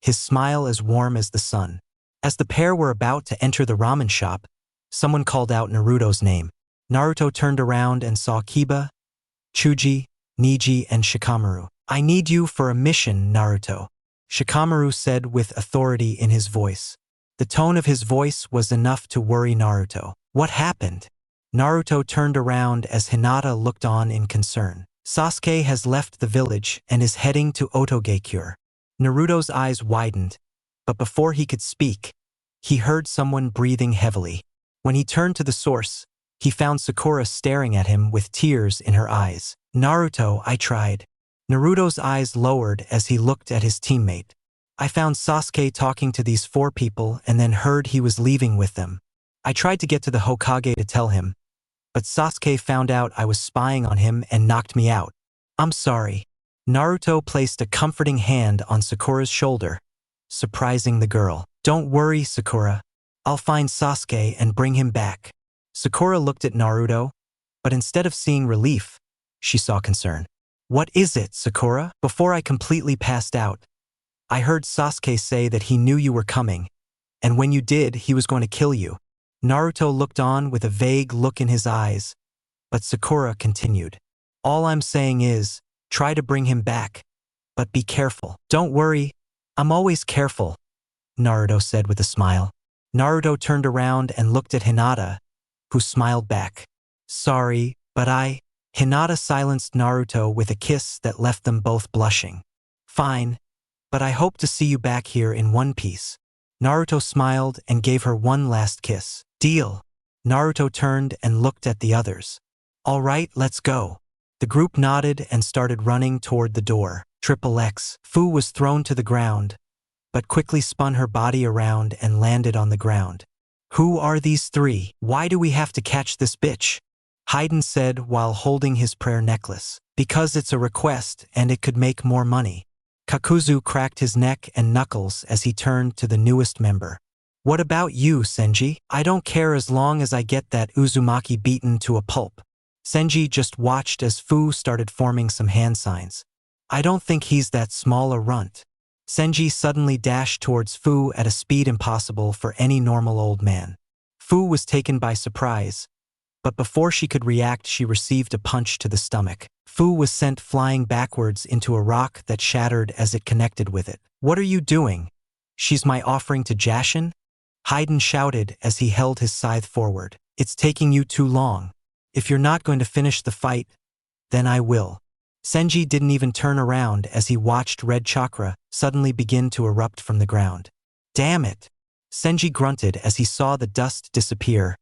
his smile as warm as the sun. As the pair were about to enter the ramen shop, someone called out Naruto's name. Naruto turned around and saw Kiba, Chuji, Niji, and Shikamaru. I need you for a mission, Naruto, Shikamaru said with authority in his voice. The tone of his voice was enough to worry Naruto. What happened? Naruto turned around as Hinata looked on in concern. Sasuke has left the village and is heading to Otogekure. Naruto's eyes widened, but before he could speak, he heard someone breathing heavily. When he turned to the source, he found Sakura staring at him with tears in her eyes. Naruto, I tried. Naruto's eyes lowered as he looked at his teammate. I found Sasuke talking to these 4 people and then heard he was leaving with them. I tried to get to the Hokage to tell him, but Sasuke found out I was spying on him and knocked me out. I'm sorry. Naruto placed a comforting hand on Sakura's shoulder, surprising the girl. Don't worry, Sakura. I'll find Sasuke and bring him back. Sakura looked at Naruto, but instead of seeing relief, she saw concern. What is it, Sakura? Before I completely passed out, I heard Sasuke say that he knew you were coming, and when you did, he was going to kill you. Naruto looked on with a vague look in his eyes, but Sakura continued. All I'm saying is, try to bring him back, but be careful. Don't worry, I'm always careful, Naruto said with a smile. Naruto turned around and looked at Hinata, who smiled back. Sorry, but Hinata silenced Naruto with a kiss that left them both blushing. Fine, but I hope to see you back here in one piece. Naruto smiled and gave her one last kiss. Deal. Naruto turned and looked at the others. All right, let's go. The group nodded and started running toward the door. XXX. Fu was thrown to the ground, but quickly spun her body around and landed on the ground. Who are these 3? Why do we have to catch this bitch? Haiden said while holding his prayer necklace. Because it's a request and it could make more money. Kakuzu cracked his neck and knuckles as he turned to the newest member. What about you, Senji? I don't care as long as I get that Uzumaki beaten to a pulp. Senji just watched as Fu started forming some hand signs. I don't think he's that small a runt. Senji suddenly dashed towards Fu at a speed impossible for any normal old man. Fu was taken by surprise, but before she could react, she received a punch to the stomach. Fu was sent flying backwards into a rock that shattered as it connected with it. What are you doing? She's my offering to Jashin? Haiden shouted as he held his scythe forward. It's taking you too long. If you're not going to finish the fight, then I will. Senji didn't even turn around as he watched red chakra suddenly begin to erupt from the ground. Damn it! Senji grunted as he saw the dust disappear,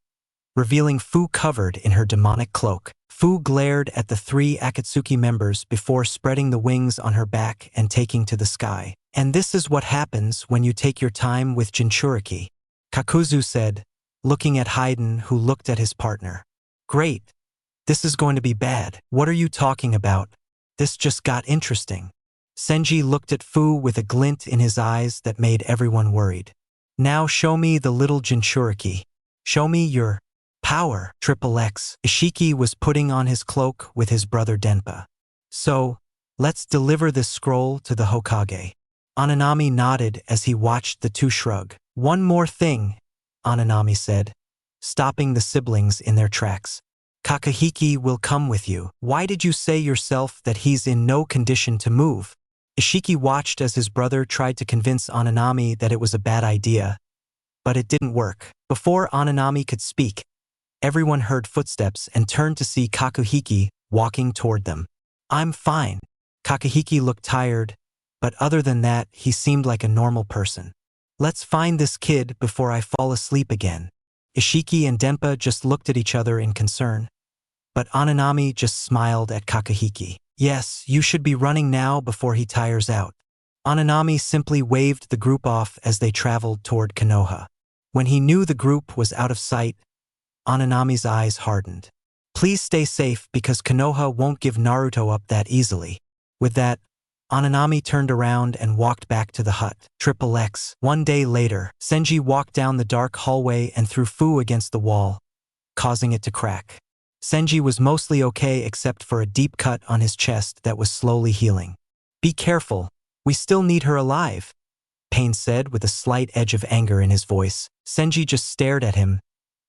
revealing Fu covered in her demonic cloak. Fu glared at the 3 Akatsuki members before spreading the wings on her back and taking to the sky. And this is what happens when you take your time with Jinchuriki, Kakuzu said, looking at Haydn, who looked at his partner. Great. This is going to be bad. What are you talking about? This just got interesting. Senji looked at Fu with a glint in his eyes that made everyone worried. Now show me the little Jinchuriki. Show me your power, XXX. Ishiki was putting on his cloak with his brother Denpa. So, let's deliver this scroll to the Hokage. Ananami nodded as he watched the two shrug. One more thing, Ananami said, stopping the siblings in their tracks. Kakahiki will come with you. Why did you say yourself that he's in no condition to move? Ishiki watched as his brother tried to convince Ananami that it was a bad idea, but it didn't work. Before Ananami could speak, everyone heard footsteps and turned to see Kakuhiki walking toward them. I'm fine. Kakahiki looked tired, but other than that, he seemed like a normal person. Let's find this kid before I fall asleep again. Ishiki and Denpa just looked at each other in concern, but Ananami just smiled at Kakahiki. Yes, you should be running now before he tires out. Ananami simply waved the group off as they traveled toward Konoha. When he knew the group was out of sight, Ananami's eyes hardened. Please stay safe because Konoha won't give Naruto up that easily. With that, Ananami turned around and walked back to the hut. XXX. One day later, Senji walked down the dark hallway and threw Fu against the wall, causing it to crack. Senji was mostly okay except for a deep cut on his chest that was slowly healing. Be careful, we still need her alive, Pain said with a slight edge of anger in his voice. Senji just stared at him,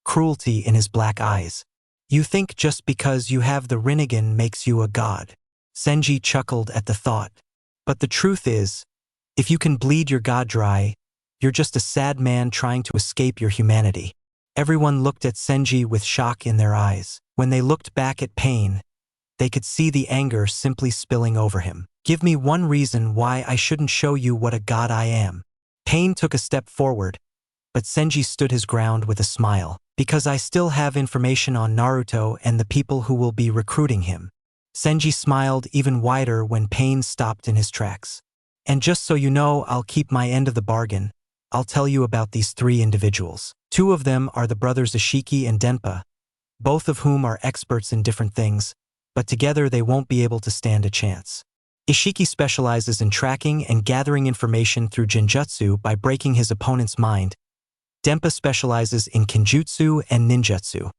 cruelty in his black eyes. You think just because you have the Rinnegan makes you a god. Senji chuckled at the thought. But the truth is, if you can bleed your god dry, you're just a sad man trying to escape your humanity. Everyone looked at Senji with shock in their eyes. When they looked back at Pain, they could see the anger simply spilling over him. Give me one reason why I shouldn't show you what a god I am. Pain took a step forward, but Senji stood his ground with a smile. Because I still have information on Naruto and the people who will be recruiting him. Senji smiled even wider when Pain stopped in his tracks. And just so you know, I'll keep my end of the bargain. I'll tell you about these three individuals. Two of them are the brothers Ishiki and Denpa, both of whom are experts in different things, but together they won't be able to stand a chance. Ishiki specializes in tracking and gathering information through Jinjutsu by breaking his opponent's mind. Denpa specializes in Kenjutsu and Ninjutsu.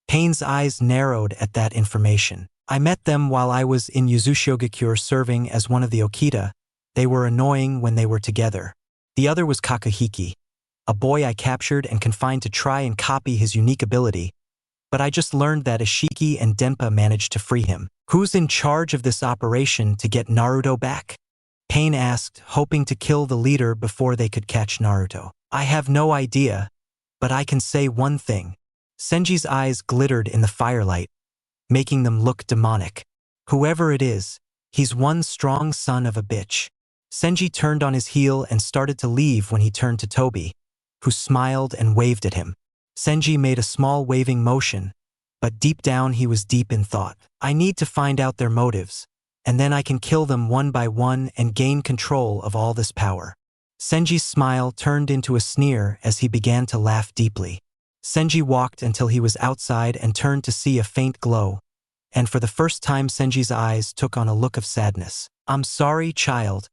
Pain's eyes narrowed at that information. I met them while I was in Yuzushiogakure serving as one of the Okita. They were annoying when they were together. The other was Kakuhiki, a boy I captured and confined to try and copy his unique ability, but I just learned that Ishiki and Denpa managed to free him. Who's in charge of this operation to get Naruto back? Pain asked, hoping to kill the leader before they could catch Naruto. I have no idea, but I can say one thing. Senji's eyes glittered in the firelight, making them look demonic. Whoever it is, he's one strong son of a bitch. Senji turned on his heel and started to leave when he turned to Tobi, who smiled and waved at him. Senji made a small waving motion, but deep down he was deep in thought. I need to find out their motives, and then I can kill them one by one and gain control of all this power. Senji's smile turned into a sneer as he began to laugh deeply. Senji walked until he was outside and turned to see a faint glow, and for the first time Senji's eyes took on a look of sadness. I'm sorry, child,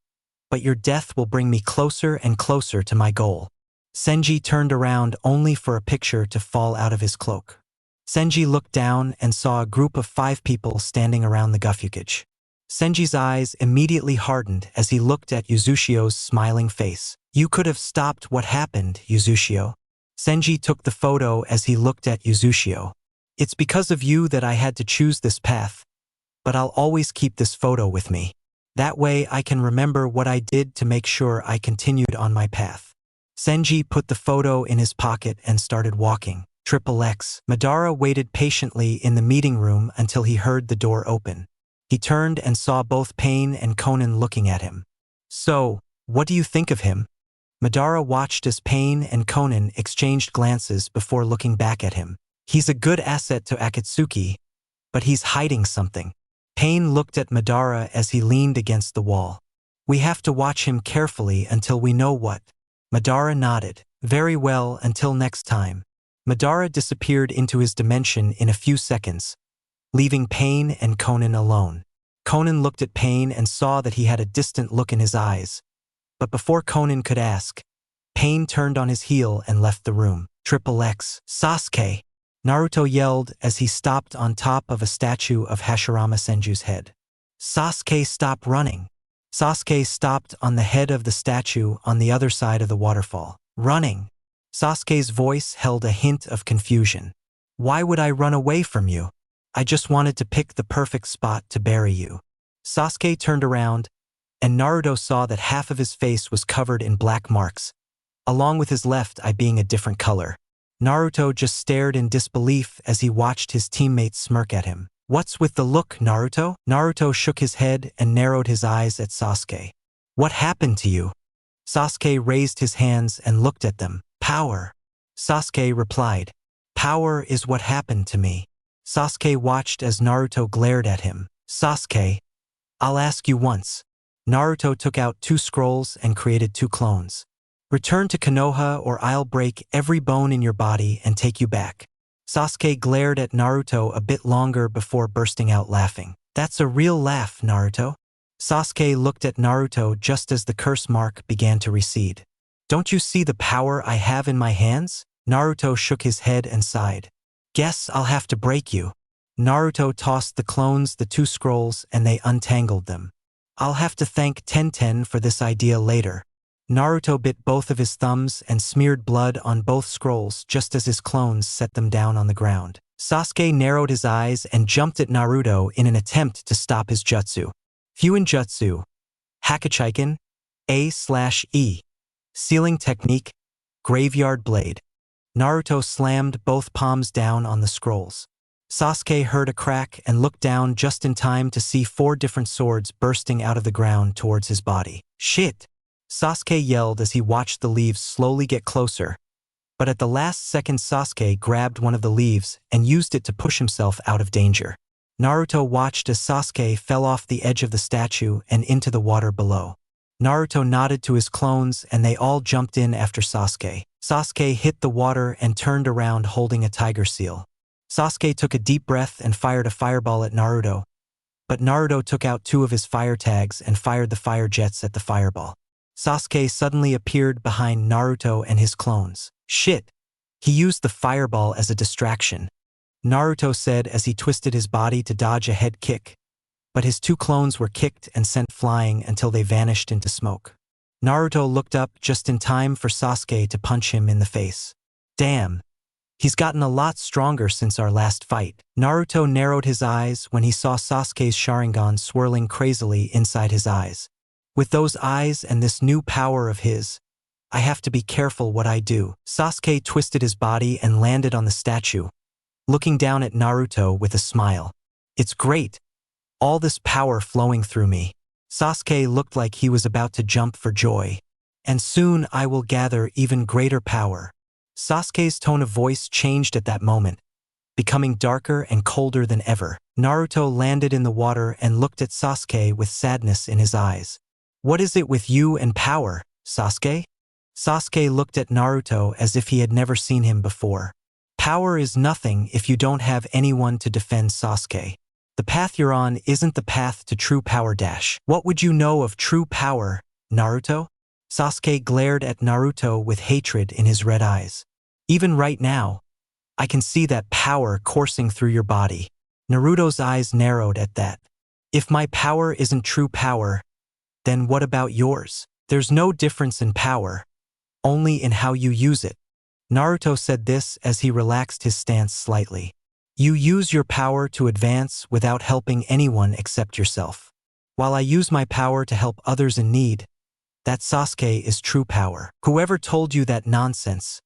but your death will bring me closer and closer to my goal. Senji turned around only for a picture to fall out of his cloak. Senji looked down and saw a group of 5 people standing around the Gufukage. Senji's eyes immediately hardened as he looked at Yuzushio's smiling face. You could have stopped what happened, Yuzushio. Senji took the photo as he looked at Yuzushio. It's because of you that I had to choose this path, but I'll always keep this photo with me. That way I can remember what I did to make sure I continued on my path. Senji put the photo in his pocket and started walking. XXX. Madara waited patiently in the meeting room until he heard the door open. He turned and saw both Pain and Konan looking at him. So, what do you think of him? Madara watched as Pain and Konan exchanged glances before looking back at him. He's a good asset to Akatsuki, but he's hiding something. Pain looked at Madara as he leaned against the wall. We have to watch him carefully until we know what. Madara nodded. Very well, until next time. Madara disappeared into his dimension in a few seconds, leaving Pain and Conan alone. Conan looked at Pain and saw that he had a distant look in his eyes. But before Conan could ask, Pain turned on his heel and left the room. XXX, Sasuke! Naruto yelled as he stopped on top of a statue of Hashirama Senju's head. Sasuke, stop running! Sasuke stopped on the head of the statue on the other side of the waterfall. Running! Sasuke's voice held a hint of confusion. Why would I run away from you? I just wanted to pick the perfect spot to bury you. Sasuke turned around, and Naruto saw that half of his face was covered in black marks, along with his left eye being a different color. Naruto just stared in disbelief as he watched his teammates smirk at him. What's with the look, Naruto? Naruto shook his head and narrowed his eyes at Sasuke. What happened to you? Sasuke raised his hands and looked at them. Power. Sasuke replied. Power is what happened to me. Sasuke watched as Naruto glared at him. Sasuke, I'll ask you once. Naruto took out 2 scrolls and created 2 clones. Return to Konoha or I'll break every bone in your body and take you back. Sasuke glared at Naruto a bit longer before bursting out laughing. That's a real laugh, Naruto. Sasuke looked at Naruto just as the curse mark began to recede. Don't you see the power I have in my hands? Naruto shook his head and sighed. Guess I'll have to break you. Naruto tossed the clones the 2 scrolls and they untangled them. I'll have to thank Tenten for this idea later. Naruto bit both of his thumbs and smeared blood on both scrolls just as his clones set them down on the ground. Sasuke narrowed his eyes and jumped at Naruto in an attempt to stop his jutsu. FUINJUTSU. Hakachiken. A/E. Sealing technique. Graveyard blade. Naruto slammed both palms down on the scrolls. Sasuke heard a crack and looked down just in time to see 4 different swords bursting out of the ground towards his body. Shit! Sasuke yelled as he watched the leaves slowly get closer, but at the last second Sasuke grabbed one of the leaves and used it to push himself out of danger. Naruto watched as Sasuke fell off the edge of the statue and into the water below. Naruto nodded to his clones and they all jumped in after Sasuke. Sasuke hit the water and turned around holding a tiger seal. Sasuke took a deep breath and fired a fireball at Naruto, but Naruto took out 2 of his fire tags and fired the fire jets at the fireball. Sasuke suddenly appeared behind Naruto and his clones. Shit! He used the fireball as a distraction, Naruto said as he twisted his body to dodge a head kick, but his 2 clones were kicked and sent flying until they vanished into smoke. Naruto looked up just in time for Sasuke to punch him in the face. Damn! He's gotten a lot stronger since our last fight. Naruto narrowed his eyes when he saw Sasuke's Sharingan swirling crazily inside his eyes. With those eyes and this new power of his, I have to be careful what I do. Sasuke twisted his body and landed on the statue, looking down at Naruto with a smile. It's great. All this power flowing through me. Sasuke looked like he was about to jump for joy. And soon I will gather even greater power. Sasuke's tone of voice changed at that moment, becoming darker and colder than ever. Naruto landed in the water and looked at Sasuke with sadness in his eyes. What is it with you and power, Sasuke? Sasuke looked at Naruto as if he had never seen him before. Power is nothing if you don't have anyone to defend Sasuke. The path you're on isn't the path to true power dash. What would you know of true power, Naruto? Sasuke glared at Naruto with hatred in his red eyes. Even right now, I can see that power coursing through your body. Naruto's eyes narrowed at that. If my power isn't true power, then what about yours? There's no difference in power, only in how you use it. Naruto said this as he relaxed his stance slightly. You use your power to advance without helping anyone except yourself. While I use my power to help others in need, that Sasuke is true power. Whoever told you that nonsense?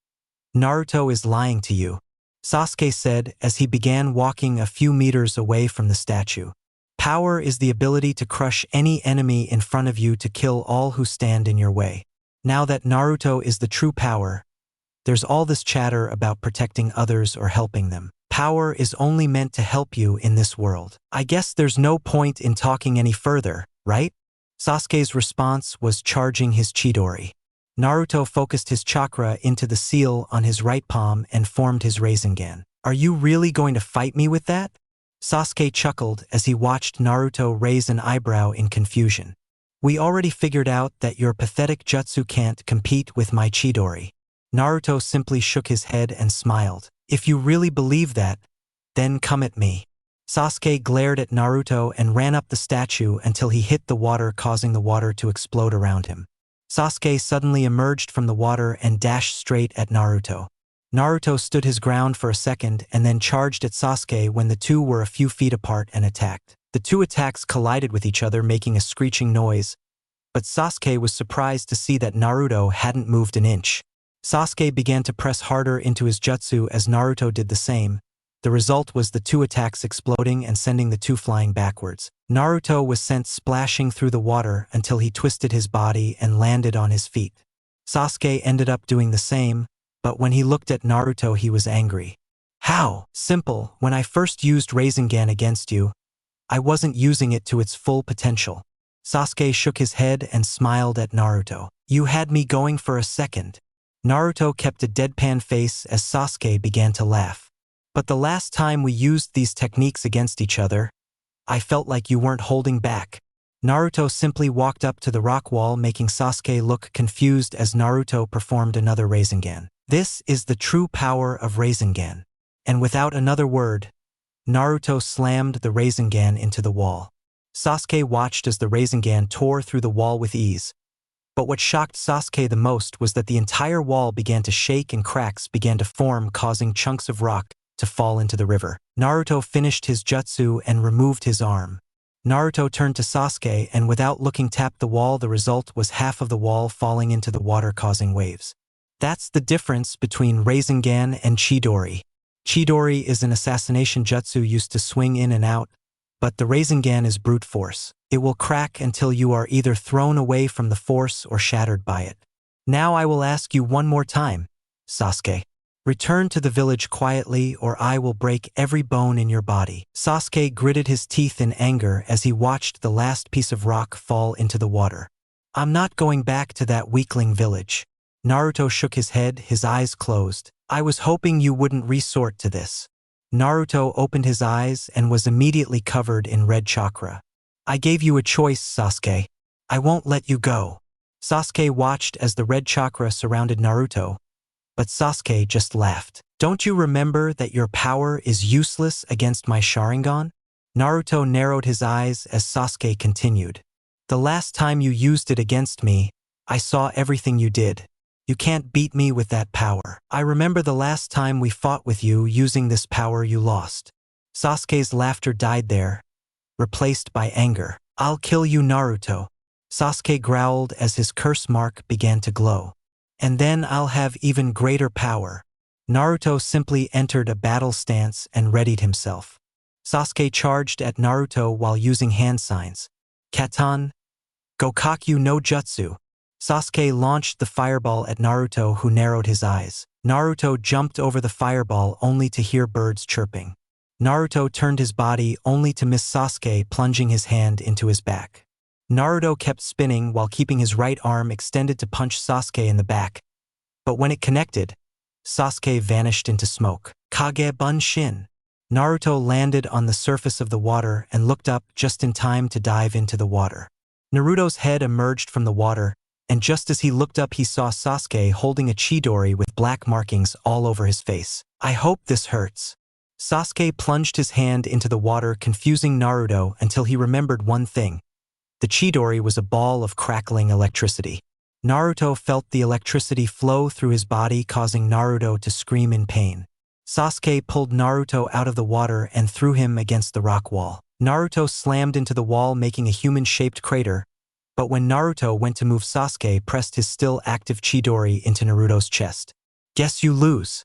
Naruto is lying to you, Sasuke said as he began walking a few meters away from the statue. Power is the ability to crush any enemy in front of you to kill all who stand in your way. Now that Naruto is the true power, there's all this chatter about protecting others or helping them. Power is only meant to help you in this world. I guess there's no point in talking any further, right? Sasuke's response was charging his Chidori. Naruto focused his chakra into the seal on his right palm and formed his Rasengan. Are you really going to fight me with that? Sasuke chuckled as he watched Naruto raise an eyebrow in confusion. We already figured out that your pathetic jutsu can't compete with my Chidori. Naruto simply shook his head and smiled. If you really believe that, then come at me. Sasuke glared at Naruto and ran up the statue until he hit the water, causing the water to explode around him. Sasuke suddenly emerged from the water and dashed straight at Naruto. Naruto stood his ground for a second and then charged at Sasuke when the two were a few feet apart and attacked. The two attacks collided with each other, making a screeching noise, but Sasuke was surprised to see that Naruto hadn't moved an inch. Sasuke began to press harder into his jutsu as Naruto did the same. The result was the two attacks exploding and sending the two flying backwards. Naruto was sent splashing through the water until he twisted his body and landed on his feet. Sasuke ended up doing the same, but when he looked at Naruto he was angry. How? Simple, when I first used Rasengan against you, I wasn't using it to its full potential. Sasuke shook his head and smiled at Naruto. You had me going for a second. Naruto kept a deadpan face as Sasuke began to laugh. But the last time we used these techniques against each other, I felt like you weren't holding back. Naruto simply walked up to the rock wall, making Sasuke look confused as Naruto performed another Rasengan. This is the true power of Rasengan. And without another word, Naruto slammed the Rasengan into the wall. Sasuke watched as the Rasengan tore through the wall with ease. But what shocked Sasuke the most was that the entire wall began to shake and cracks began to form, causing chunks of rock to fall into the river. Naruto finished his jutsu and removed his arm. Naruto turned to Sasuke and without looking tapped the wall. The result was half of the wall falling into the water, causing waves. That's the difference between Rasengan and Chidori. Chidori is an assassination jutsu used to swing in and out, but the Rasengan is brute force. It will crack until you are either thrown away from the force or shattered by it. Now I will ask you one more time, Sasuke. Return to the village quietly or I will break every bone in your body. Sasuke gritted his teeth in anger as he watched the last piece of rock fall into the water. I'm not going back to that weakling village. Naruto shook his head, his eyes closed. I was hoping you wouldn't resort to this. Naruto opened his eyes and was immediately covered in red chakra. I gave you a choice, Sasuke. I won't let you go. Sasuke watched as the red chakra surrounded Naruto, but Sasuke just laughed. Don't you remember that your power is useless against my Sharingan? Naruto narrowed his eyes as Sasuke continued. The last time you used it against me, I saw everything you did. You can't beat me with that power. I remember the last time we fought with you using this power, you lost. Sasuke's laughter died there, replaced by anger. I'll kill you, Naruto. Sasuke growled as his curse mark began to glow. And then I'll have even greater power. Naruto simply entered a battle stance and readied himself. Sasuke charged at Naruto while using hand signs. Katan, Gokakyu no Jutsu. Sasuke launched the fireball at Naruto, who narrowed his eyes. Naruto jumped over the fireball only to hear birds chirping. Naruto turned his body only to miss Sasuke plunging his hand into his back. Naruto kept spinning while keeping his right arm extended to punch Sasuke in the back. But when it connected, Sasuke vanished into smoke. Kage Bunshin. Naruto landed on the surface of the water and looked up just in time to dive into the water. Naruto's head emerged from the water, and just as he looked up he saw Sasuke holding a Chidori with black markings all over his face. I hope this hurts. Sasuke plunged his hand into the water, confusing Naruto until he remembered one thing. The Chidori was a ball of crackling electricity. Naruto felt the electricity flow through his body, causing Naruto to scream in pain. Sasuke pulled Naruto out of the water and threw him against the rock wall. Naruto slammed into the wall, making a human-shaped crater, but when Naruto went to move, Sasuke pressed his still active Chidori into Naruto's chest. Guess you lose.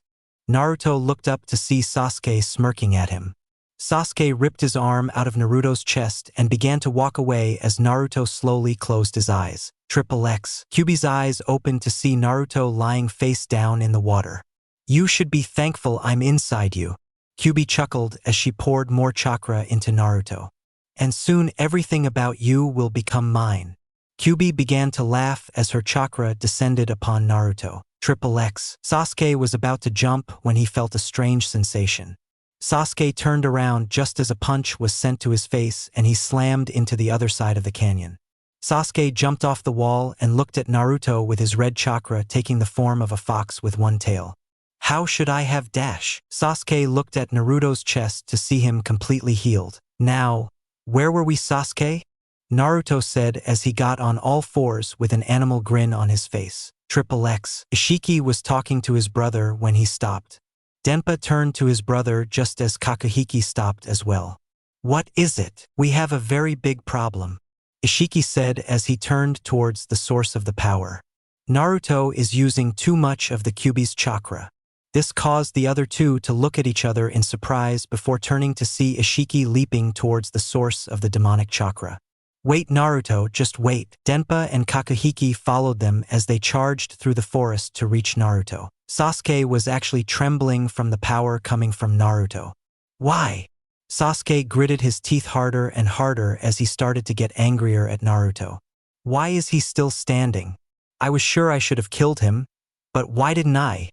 Naruto looked up to see Sasuke smirking at him. Sasuke ripped his arm out of Naruto's chest and began to walk away as Naruto slowly closed his eyes. Triple X. Kyuubi's eyes opened to see Naruto lying face down in the water. You should be thankful I'm inside you. Kyuubi chuckled as she poured more chakra into Naruto. And soon everything about you will become mine. Kyuubi began to laugh as her chakra descended upon Naruto. XXX. Sasuke was about to jump when he felt a strange sensation. Sasuke turned around just as a punch was sent to his face and he slammed into the other side of the canyon. Sasuke jumped off the wall and looked at Naruto with his red chakra taking the form of a fox with one tail. How should I have dash? Sasuke looked at Naruto's chest to see him completely healed. Now, where were we, Sasuke? Naruto said as he got on all fours with an animal grin on his face. XXX. Ishiki was talking to his brother when he stopped. Denpa turned to his brother just as Kakahiki stopped as well. What is it? We have a very big problem, Ishiki said as he turned towards the source of the power. Naruto is using too much of the Kyuubi's chakra. This caused the other two to look at each other in surprise before turning to see Ishiki leaping towards the source of the demonic chakra. Wait, Naruto, just wait. Denpa and Kakahiki followed them as they charged through the forest to reach Naruto. Sasuke was actually trembling from the power coming from Naruto. Why? Sasuke gritted his teeth harder and harder as he started to get angrier at Naruto. Why is he still standing? I was sure I should have killed him, but why didn't I?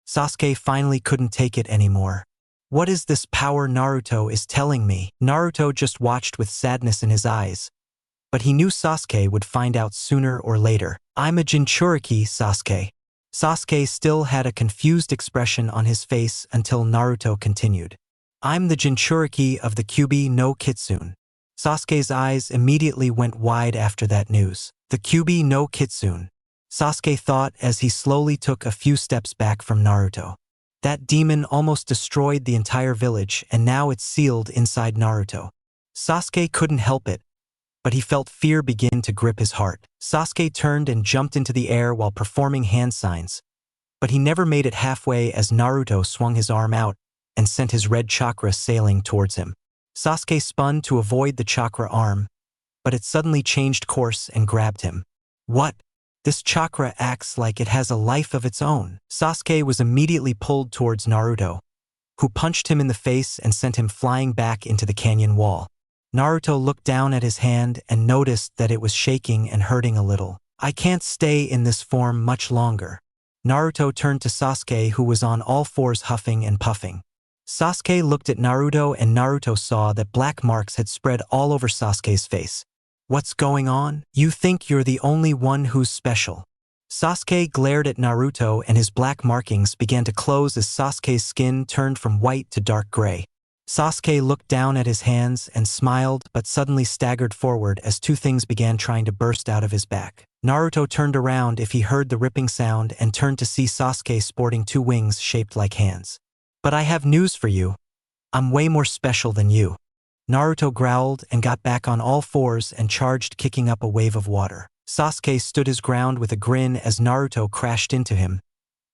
Sasuke finally couldn't take it anymore. What is this power Naruto is telling me? Naruto just watched with sadness in his eyes. But he knew Sasuke would find out sooner or later. I'm a Jinchuriki, Sasuke. Sasuke still had a confused expression on his face until Naruto continued. I'm the Jinchuriki of the Kyuubi no Kitsune. Sasuke's eyes immediately went wide after that news. The Kyuubi no Kitsune. Sasuke thought as he slowly took a few steps back from Naruto. That demon almost destroyed the entire village and now it's sealed inside Naruto. Sasuke couldn't help it, but he felt fear begin to grip his heart. Sasuke turned and jumped into the air while performing hand signs, but he never made it halfway as Naruto swung his arm out and sent his red chakra sailing towards him. Sasuke spun to avoid the chakra arm, but it suddenly changed course and grabbed him. What? This chakra acts like it has a life of its own. Sasuke was immediately pulled towards Naruto, who punched him in the face and sent him flying back into the canyon wall. Naruto looked down at his hand and noticed that it was shaking and hurting a little. I can't stay in this form much longer. Naruto turned to Sasuke, who was on all fours huffing and puffing. Sasuke looked at Naruto and Naruto saw that black marks had spread all over Sasuke's face. What's going on? You think you're the only one who's special. Sasuke glared at Naruto and his black markings began to close as Sasuke's skin turned from white to dark gray. Sasuke looked down at his hands and smiled but suddenly staggered forward as two things began trying to burst out of his back. Naruto turned around if he heard the ripping sound and turned to see Sasuke sporting two wings shaped like hands. But I have news for you. I'm way more special than you. Naruto growled and got back on all fours and charged, kicking up a wave of water. Sasuke stood his ground with a grin as Naruto crashed into him,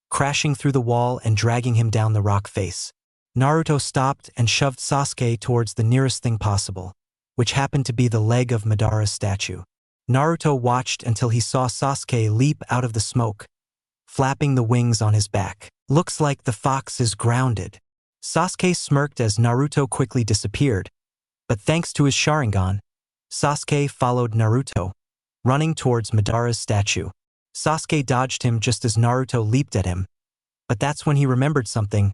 crashing through the wall and dragging him down the rock face. Naruto stopped and shoved Sasuke towards the nearest thing possible, which happened to be the leg of Madara's statue. Naruto watched until he saw Sasuke leap out of the smoke, flapping the wings on his back. Looks like the fox is grounded. Sasuke smirked as Naruto quickly disappeared, but thanks to his Sharingan, Sasuke followed Naruto, running towards Madara's statue. Sasuke dodged him just as Naruto leaped at him, but that's when he remembered something.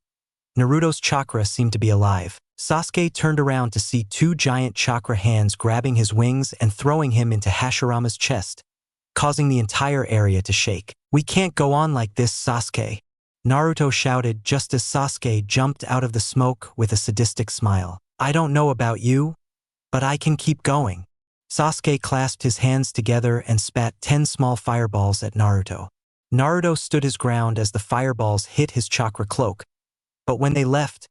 Naruto's chakra seemed to be alive. Sasuke turned around to see two giant chakra hands grabbing his wings and throwing him into Hashirama's chest, causing the entire area to shake. We can't go on like this, Sasuke, Naruto shouted just as Sasuke jumped out of the smoke with a sadistic smile. I don't know about you, but I can keep going. Sasuke clasped his hands together and spat 10 small fireballs at Naruto. Naruto stood his ground as the fireballs hit his chakra cloak, but when they left,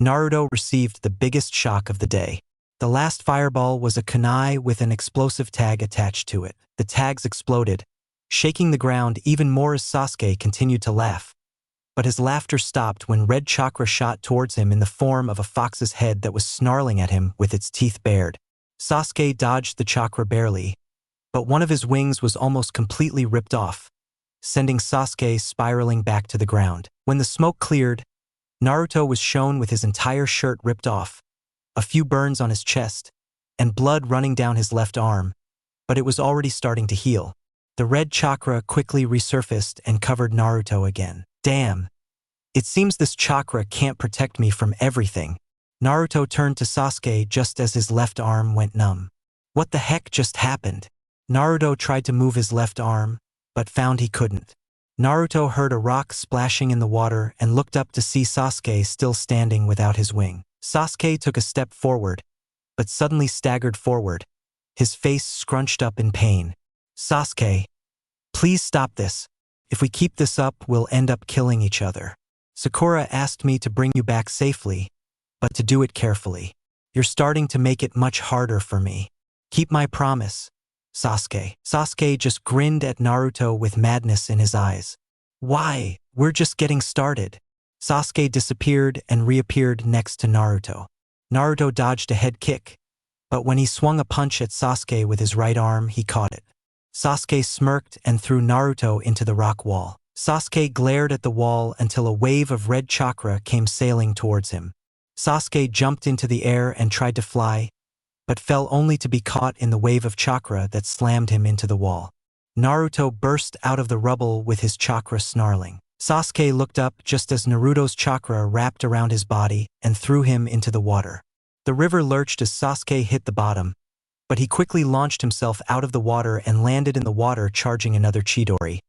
Naruto received the biggest shock of the day. The last fireball was a kunai with an explosive tag attached to it. The tags exploded, shaking the ground even more as Sasuke continued to laugh. But his laughter stopped when red chakra shot towards him in the form of a fox's head that was snarling at him with its teeth bared. Sasuke dodged the chakra barely, but one of his wings was almost completely ripped off, sending Sasuke spiraling back to the ground. When the smoke cleared, Naruto was shown with his entire shirt ripped off, a few burns on his chest, and blood running down his left arm, but it was already starting to heal. The red chakra quickly resurfaced and covered Naruto again. Damn. It seems this chakra can't protect me from everything. Naruto turned to Sasuke just as his left arm went numb. What the heck just happened? Naruto tried to move his left arm, but found he couldn't. Naruto heard a rock splashing in the water and looked up to see Sasuke still standing without his wing. Sasuke took a step forward, but suddenly staggered forward, his face scrunched up in pain. Sasuke, please stop this. If we keep this up, we'll end up killing each other. Sakura asked me to bring you back safely, but to do it carefully. You're starting to make it much harder for me. Keep my promise, Sasuke. Sasuke just grinned at Naruto with madness in his eyes. Why? We're just getting started. Sasuke disappeared and reappeared next to Naruto. Naruto dodged a head kick, but when he swung a punch at Sasuke with his right arm, he caught it. Sasuke smirked and threw Naruto into the rock wall. Sasuke glared at the wall until a wave of red chakra came sailing towards him. Sasuke jumped into the air and tried to fly, but fell only to be caught in the wave of chakra that slammed him into the wall. Naruto burst out of the rubble with his chakra snarling. Sasuke looked up just as Naruto's chakra wrapped around his body and threw him into the water. The river lurched as Sasuke hit the bottom, but he quickly launched himself out of the water and landed in the water charging another Chidori.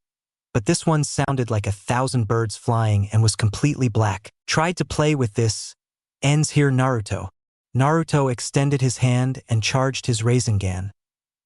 But this one sounded like 1,000 birds flying and was completely black. Tried to play with this. Ends here Naruto. Naruto extended his hand and charged his Rasengan,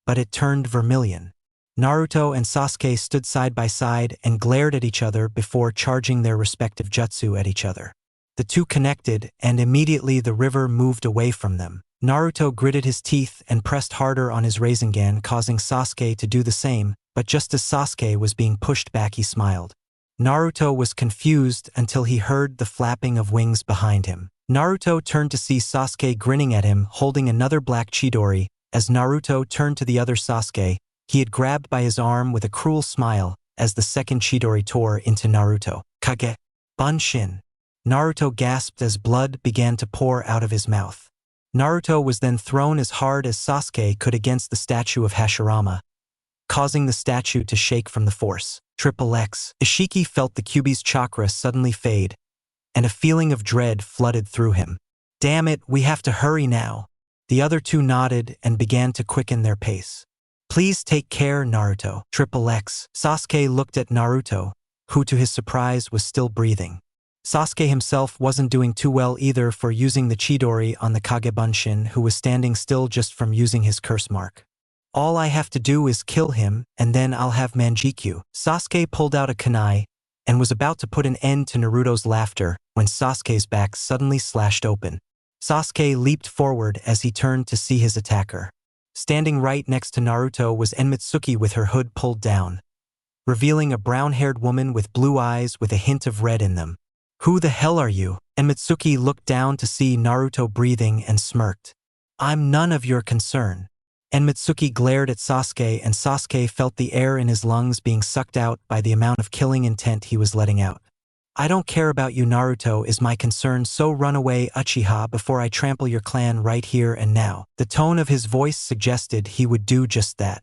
but it turned vermilion. Naruto and Sasuke stood side by side and glared at each other before charging their respective jutsu at each other. The two connected, and immediately the river moved away from them. Naruto gritted his teeth and pressed harder on his Rasengan, causing Sasuke to do the same, but just as Sasuke was being pushed back, he smiled. Naruto was confused until he heard the flapping of wings behind him. Naruto turned to see Sasuke grinning at him, holding another black Chidori. As Naruto turned to the other Sasuke, he had grabbed by his arm with a cruel smile as the second Chidori tore into Naruto. Kage Bunshin. Naruto gasped as blood began to pour out of his mouth. Naruto was then thrown as hard as Sasuke could against the statue of Hashirama, causing the statue to shake from the force. XXX. Ishiki felt the Kyuubi's chakra suddenly fade, and a feeling of dread flooded through him. Damn it, we have to hurry now. The other two nodded and began to quicken their pace. Please take care, Naruto. XXX. Sasuke looked at Naruto, who to his surprise was still breathing. Sasuke himself wasn't doing too well either for using the Chidori on the Kagebunshin, who was standing still just from using his curse mark. All I have to do is kill him, and then I'll have Manjikyu. Sasuke pulled out a kunai and was about to put an end to Naruto's laughter when Sasuke's back suddenly slashed open. Sasuke leaped forward as he turned to see his attacker. Standing right next to Naruto was Enmitsuki with her hood pulled down, revealing a brown-haired woman with blue eyes with a hint of red in them. Who the hell are you? Enmitsuki looked down to see Naruto breathing and smirked. I'm none of your concern. Enmitsuki glared at Sasuke, and Sasuke felt the air in his lungs being sucked out by the amount of killing intent he was letting out. I don't care about you, Naruto is my concern, so run away, Uchiha, before I trample your clan right here and now. The tone of his voice suggested he would do just that.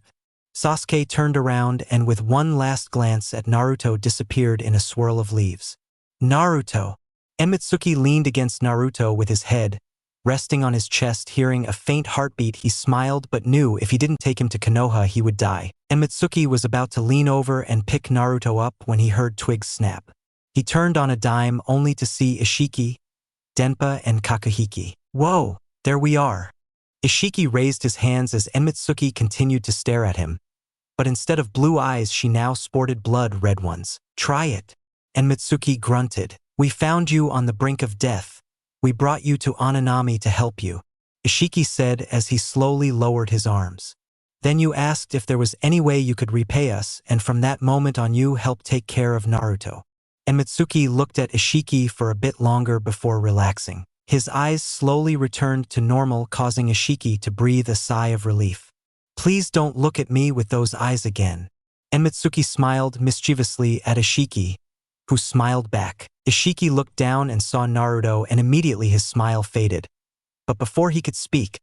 Sasuke turned around and with one last glance at Naruto disappeared in a swirl of leaves. Naruto. Enmitsuki leaned against Naruto with his head resting on his chest. Hearing a faint heartbeat, he smiled but knew if he didn't take him to Konoha he would die. Enmitsuki was about to lean over and pick Naruto up when he heard twigs snap. He turned on a dime only to see Ishiki, Denpa, and Kakuhiki. Whoa, there we are. Ishiki raised his hands as Enmitsuki continued to stare at him, but instead of blue eyes she now sported blood-red ones. Try it. Enmitsuki grunted. We found you on the brink of death. We brought you to Ananami to help you, Ishiki said as he slowly lowered his arms. Then you asked if there was any way you could repay us, and from that moment on you helped take care of Naruto. Enmitsuki looked at Ishiki for a bit longer before relaxing. His eyes slowly returned to normal, causing Ishiki to breathe a sigh of relief. Please don't look at me with those eyes again. Enmitsuki smiled mischievously at Ishiki, who smiled back. Ishiki looked down and saw Naruto, and immediately his smile faded. But before he could speak,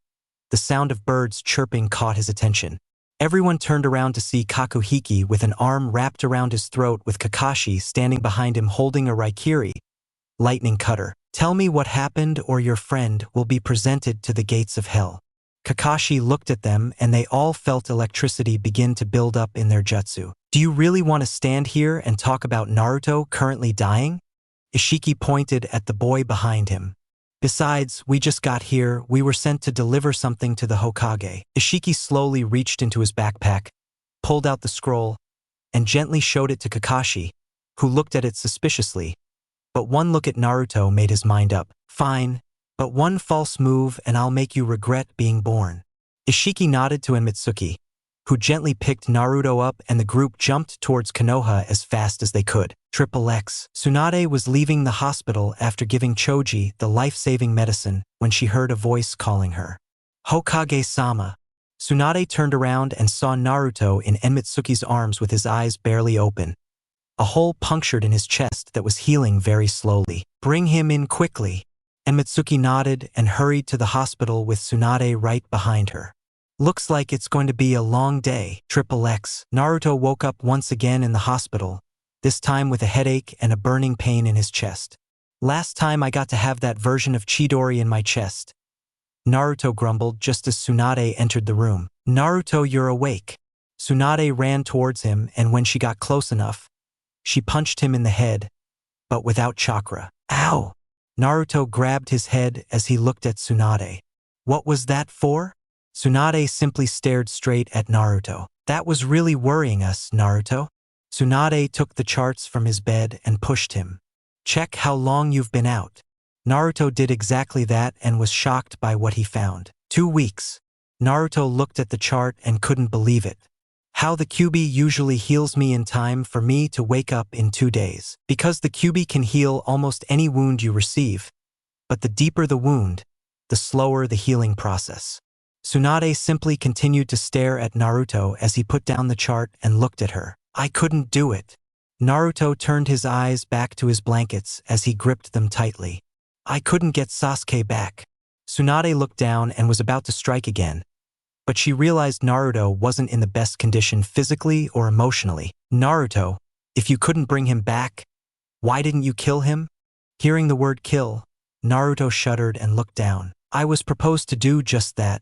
the sound of birds chirping caught his attention. Everyone turned around to see Kakuhiki with an arm wrapped around his throat with Kakashi standing behind him holding a Raikiri, lightning cutter. Tell me what happened or your friend will be presented to the gates of hell. Kakashi looked at them and they all felt electricity begin to build up in their jutsu. Do you really want to stand here and talk about Naruto currently dying? Ishiki pointed at the boy behind him. Besides, we just got here, we were sent to deliver something to the Hokage. Ishiki slowly reached into his backpack, pulled out the scroll, and gently showed it to Kakashi, who looked at it suspiciously. But one look at Naruto made his mind up. Fine, but one false move and I'll make you regret being born. Ishiki nodded to Mitsuki, who gently picked Naruto up and the group jumped towards Konoha as fast as they could. XXX. Tsunade was leaving the hospital after giving Choji the life-saving medicine when she heard a voice calling her. Hokage-sama. Tsunade turned around and saw Naruto in Mitsuki's arms with his eyes barely open. A hole punctured in his chest that was healing very slowly. Bring him in quickly. Mitsuki nodded and hurried to the hospital with Tsunade right behind her. Looks like it's going to be a long day. XXX. Naruto woke up once again in the hospital, this time with a headache and a burning pain in his chest. Last time I got to have that version of Chidori in my chest. Naruto grumbled just as Tsunade entered the room. Naruto, you're awake. Tsunade ran towards him and when she got close enough, she punched him in the head, but without chakra. Ow! Naruto grabbed his head as he looked at Tsunade. What was that for? Tsunade simply stared straight at Naruto. That was really worrying us, Naruto. Tsunade took the charts from his bed and pushed him. Check how long you've been out. Naruto did exactly that and was shocked by what he found. 2 weeks. Naruto looked at the chart and couldn't believe it. How the QB usually heals me in time for me to wake up in 2 days. Because the QB can heal almost any wound you receive, but the deeper the wound, the slower the healing process. Tsunade simply continued to stare at Naruto as he put down the chart and looked at her. I couldn't do it. Naruto turned his eyes back to his blankets as he gripped them tightly. I couldn't get Sasuke back. Tsunade looked down and was about to strike again, but she realized Naruto wasn't in the best condition physically or emotionally. Naruto, if you couldn't bring him back, why didn't you kill him? Hearing the word kill, Naruto shuddered and looked down. I was proposed to do just that,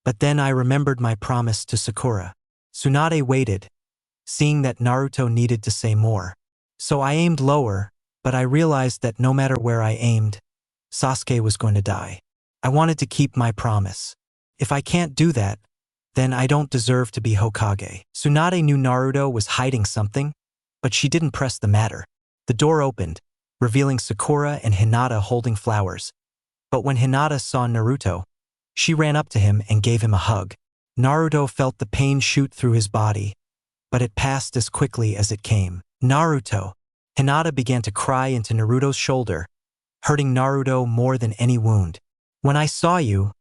but then I remembered my promise to Sakura. Tsunade waited, seeing that Naruto needed to say more. So I aimed lower, but I realized that no matter where I aimed, Sasuke was going to die. I wanted to keep my promise. If I can't do that, then I don't deserve to be Hokage. Tsunade knew Naruto was hiding something, but she didn't press the matter. The door opened, revealing Sakura and Hinata holding flowers. But when Hinata saw Naruto, she ran up to him and gave him a hug. Naruto felt the pain shoot through his body, but it passed as quickly as it came. Naruto. Hinata began to cry into Naruto's shoulder, hurting Naruto more than any wound. When I saw you,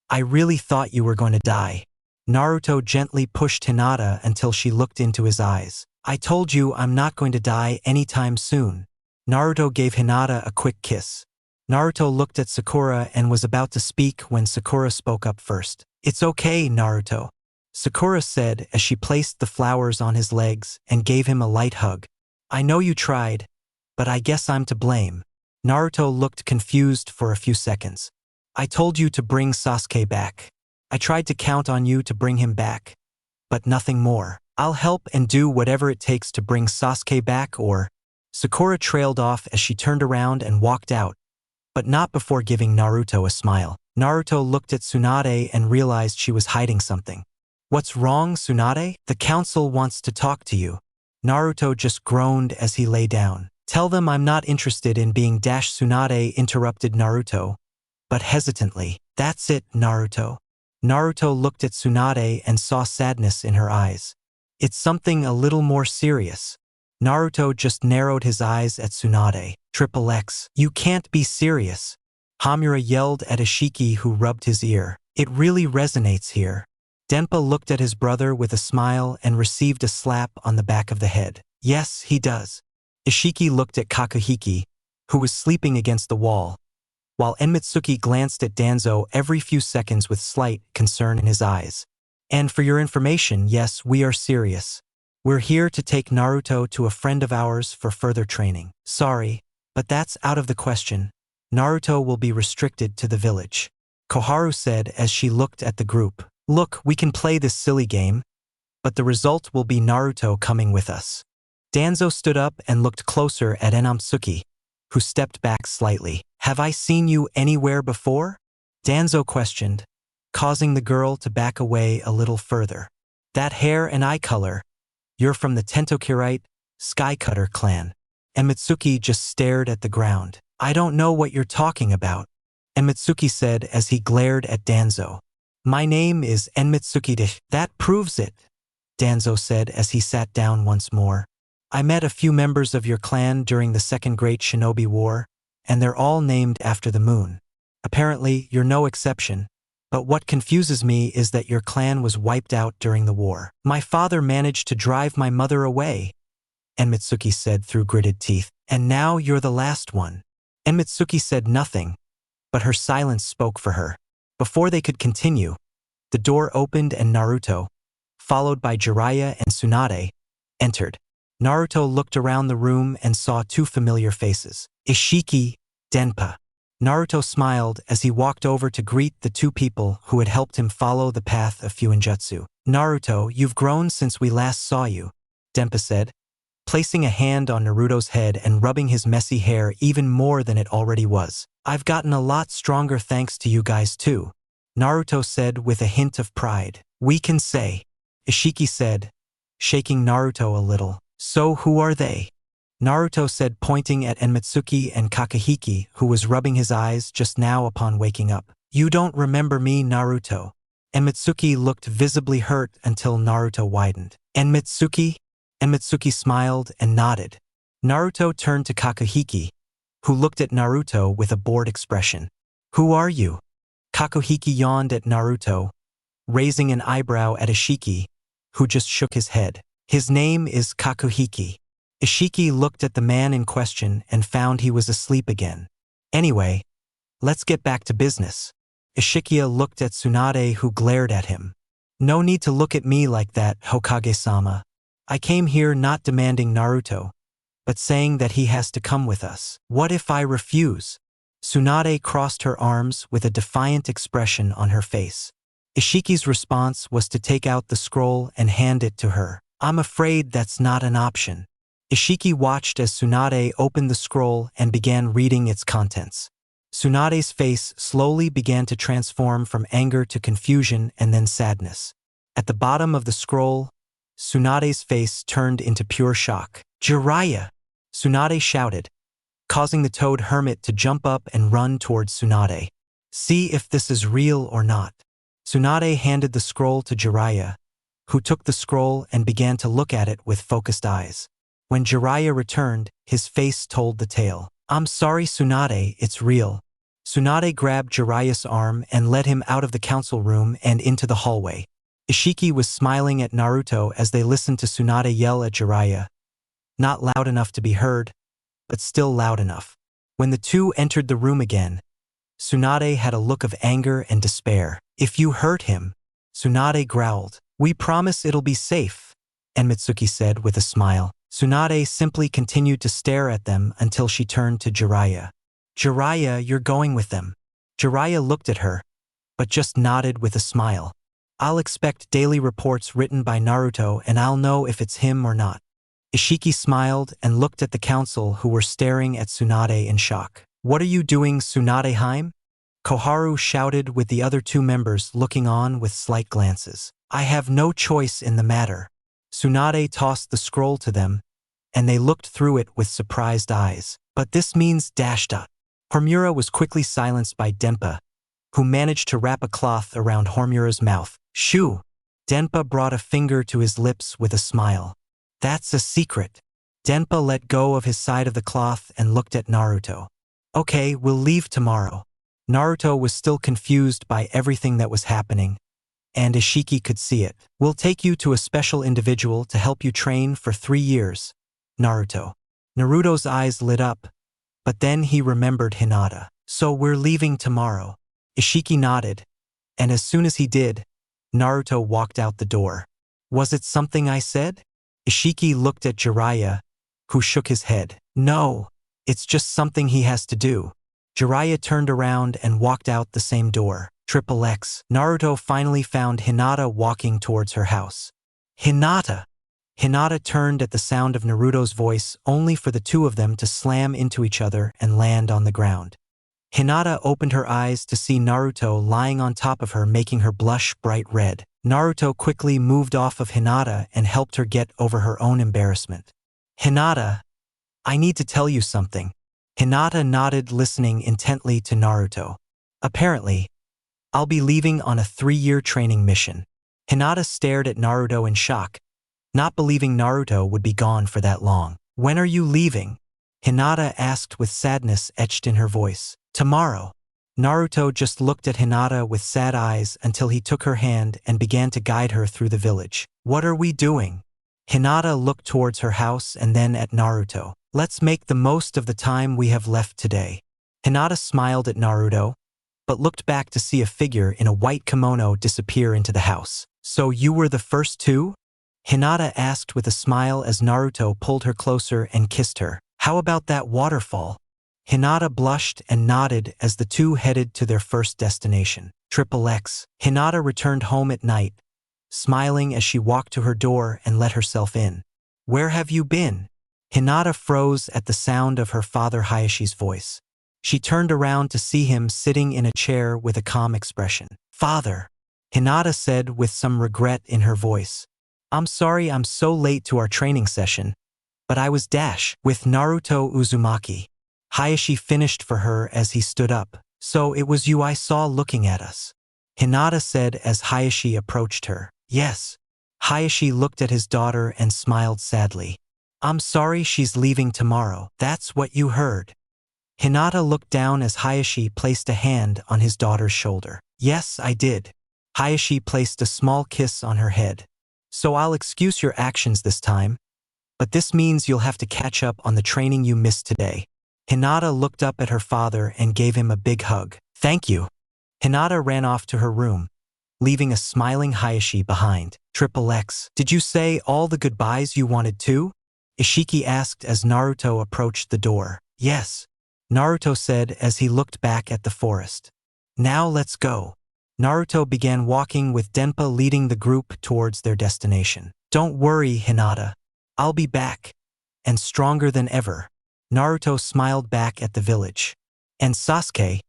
I really thought you were going to die. Naruto gently pushed Hinata until she looked into his eyes. I told you I'm not going to die anytime soon. Naruto gave Hinata a quick kiss. Naruto looked at Sakura and was about to speak when Sakura spoke up first. It's okay, Naruto, Sakura said as she placed the flowers on his legs and gave him a light hug. I know you tried, but I guess I'm to blame. Naruto looked confused for a few seconds. I told you to bring Sasuke back. I tried to count on you to bring him back, but nothing more. I'll help and do whatever it takes to bring Sasuke back or… Sakura trailed off as she turned around and walked out, but not before giving Naruto a smile. Naruto looked at Tsunade and realized she was hiding something. What's wrong, Tsunade? The council wants to talk to you. Naruto just groaned as he lay down. Tell them I'm not interested in being Tsunade interrupted Naruto, but hesitantly. That's it, Naruto. Naruto looked at Tsunade and saw sadness in her eyes. It's something a little more serious. Naruto just narrowed his eyes at Tsunade. XXX. You can't be serious. Hamura yelled at Ishiki who rubbed his ear. It really resonates here. Denpa looked at his brother with a smile and received a slap on the back of the head. Yes, he does. Ishiki looked at Kakuhiki, who was sleeping against the wall, while Mitsuki glanced at Danzo every few seconds with slight concern in his eyes. And for your information, yes, we are serious. We're here to take Naruto to a friend of ours for further training. Sorry, but that's out of the question. Naruto will be restricted to the village. Koharu said as she looked at the group. Look, we can play this silly game, but the result will be Naruto coming with us. Danzo stood up and looked closer at Enamsuki, who stepped back slightly. Have I seen you anywhere before? Danzo questioned, causing the girl to back away a little further. That hair and eye color. You're from the Tentokirite, Skycutter clan. Emitsuki just stared at the ground. I don't know what you're talking about, Emitsuki said as he glared at Danzo. My name is Enmitsuki. That proves it, Danzo said as he sat down once more. I met a few members of your clan during the Second Great Shinobi War, and they're all named after the moon. Apparently, you're no exception. But what confuses me is that your clan was wiped out during the war. My father managed to drive my mother away, Enmitsuki said through gritted teeth. And now you're the last one. Enmitsuki said nothing, but her silence spoke for her. Before they could continue, the door opened and Naruto, followed by Jiraiya and Tsunade, entered. Naruto looked around the room and saw two familiar faces. Ishiki, Denpa. Naruto smiled as he walked over to greet the two people who had helped him follow the path of FUINJUTSU. Naruto, you've grown since we last saw you, Denpa said, placing a hand on Naruto's head and rubbing his messy hair even more than it already was. I've gotten a lot stronger thanks to you guys too, Naruto said with a hint of pride. We can say, Ishiki said, shaking Naruto a little. So who are they? Naruto said, pointing at Enmitsuki and Kakahiki, who was rubbing his eyes just now upon waking up. You don't remember me, Naruto. Enmitsuki looked visibly hurt until Naruto widened. Enmitsuki? Enmitsuki smiled and nodded. Naruto turned to Kakahiki, who looked at Naruto with a bored expression. Who are you? Kakahiki yawned at Naruto, raising an eyebrow at Ishiki, who just shook his head. His name is Kakuhiki. Ishiki looked at the man in question and found he was asleep again. Anyway, let's get back to business. Ishikiya looked at Tsunade, who glared at him. No need to look at me like that, Hokage-sama. I came here not demanding Naruto, but saying that he has to come with us. What if I refuse? Tsunade crossed her arms with a defiant expression on her face. Ishiki's response was to take out the scroll and hand it to her. I'm afraid that's not an option. Ishiki watched as Tsunade opened the scroll and began reading its contents. Tsunade's face slowly began to transform from anger to confusion and then sadness. At the bottom of the scroll, Tsunade's face turned into pure shock. Jiraiya! Tsunade shouted, causing the toad hermit to jump up and run towards Tsunade. See if this is real or not. Tsunade handed the scroll to Jiraiya, who took the scroll and began to look at it with focused eyes. When Jiraiya returned, his face told the tale. I'm sorry, Tsunade, it's real. Tsunade grabbed Jiraiya's arm and led him out of the council room and into the hallway. Ishiki was smiling at Naruto as they listened to Tsunade yell at Jiraiya. Not loud enough to be heard, but still loud enough. When the two entered the room again, Tsunade had a look of anger and despair. If you hurt him, Tsunade growled. We promise it'll be safe, Enmitsuki said with a smile. Tsunade simply continued to stare at them until she turned to Jiraiya. Jiraiya, you're going with them. Jiraiya looked at her, but just nodded with a smile. I'll expect daily reports written by Naruto and I'll know if it's him or not. Ishiki smiled and looked at the council, who were staring at Tsunade in shock. What are you doing, Tsunade-heim? Koharu shouted, with the other two members looking on with slight glances. I have no choice in the matter. Tsunade tossed the scroll to them, and they looked through it with surprised eyes. But this means dash. Homura was quickly silenced by Denpa, who managed to wrap a cloth around Homura's mouth. Shoo! Denpa brought a finger to his lips with a smile. That's a secret. Denpa let go of his side of the cloth and looked at Naruto. Okay, we'll leave tomorrow. Naruto was still confused by everything that was happening, and Ishiki could see it. We'll take you to a special individual to help you train for 3 years, Naruto. Naruto's eyes lit up, but then he remembered Hinata. So we're leaving tomorrow. Ishiki nodded, and as soon as he did, Naruto walked out the door. Was it something I said? Ishiki looked at Jiraiya, who shook his head. No, it's just something he has to do. Jiraiya turned around and walked out the same door. XXX. Naruto finally found Hinata walking towards her house. Hinata! Hinata turned at the sound of Naruto's voice, only for the two of them to slam into each other and land on the ground. Hinata opened her eyes to see Naruto lying on top of her, making her blush bright red. Naruto quickly moved off of Hinata and helped her get over her own embarrassment. Hinata, I need to tell you something. Hinata nodded, listening intently to Naruto. Apparently, I'll be leaving on a 3-year training mission. Hinata stared at Naruto in shock, not believing Naruto would be gone for that long. When are you leaving? Hinata asked with sadness etched in her voice. Tomorrow. Naruto just looked at Hinata with sad eyes until he took her hand and began to guide her through the village. What are we doing? Hinata looked towards her house and then at Naruto. Let's make the most of the time we have left today. Hinata smiled at Naruto, but looked back to see a figure in a white kimono disappear into the house. So you were the first two? Hinata asked with a smile as Naruto pulled her closer and kissed her. How about that waterfall? Hinata blushed and nodded as the two headed to their first destination. XXX. Hinata returned home at night, smiling as she walked to her door and let herself in. Where have you been? Hinata froze at the sound of her father Hayashi's voice. She turned around to see him sitting in a chair with a calm expression. Father, Hinata said with some regret in her voice. I'm sorry I'm so late to our training session, but I was with Naruto Uzumaki. Hayashi finished for her as he stood up. So it was you I saw looking at us. Hinata said as Hayashi approached her. Yes. Hayashi looked at his daughter and smiled sadly. I'm sorry she's leaving tomorrow. That's what you heard. Hinata looked down as Hayashi placed a hand on his daughter's shoulder. Yes, I did. Hayashi placed a small kiss on her head. So I'll excuse your actions this time, but this means you'll have to catch up on the training you missed today. Hinata looked up at her father and gave him a big hug. Thank you. Hinata ran off to her room, leaving a smiling Hayashi behind. XXX. Did you say all the goodbyes you wanted to? Ishiki asked as Naruto approached the door. Yes. Naruto said as he looked back at the forest. Now let's go. Naruto began walking with Denpa leading the group towards their destination. Don't worry, Hinata. I'll be back. And stronger than ever. Naruto smiled back at the village. And Sasuke,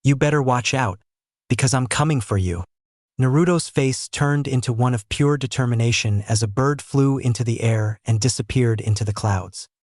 you better watch out, because I'm coming for you. Naruto's face turned into one of pure determination as a bird flew into the air and disappeared into the clouds.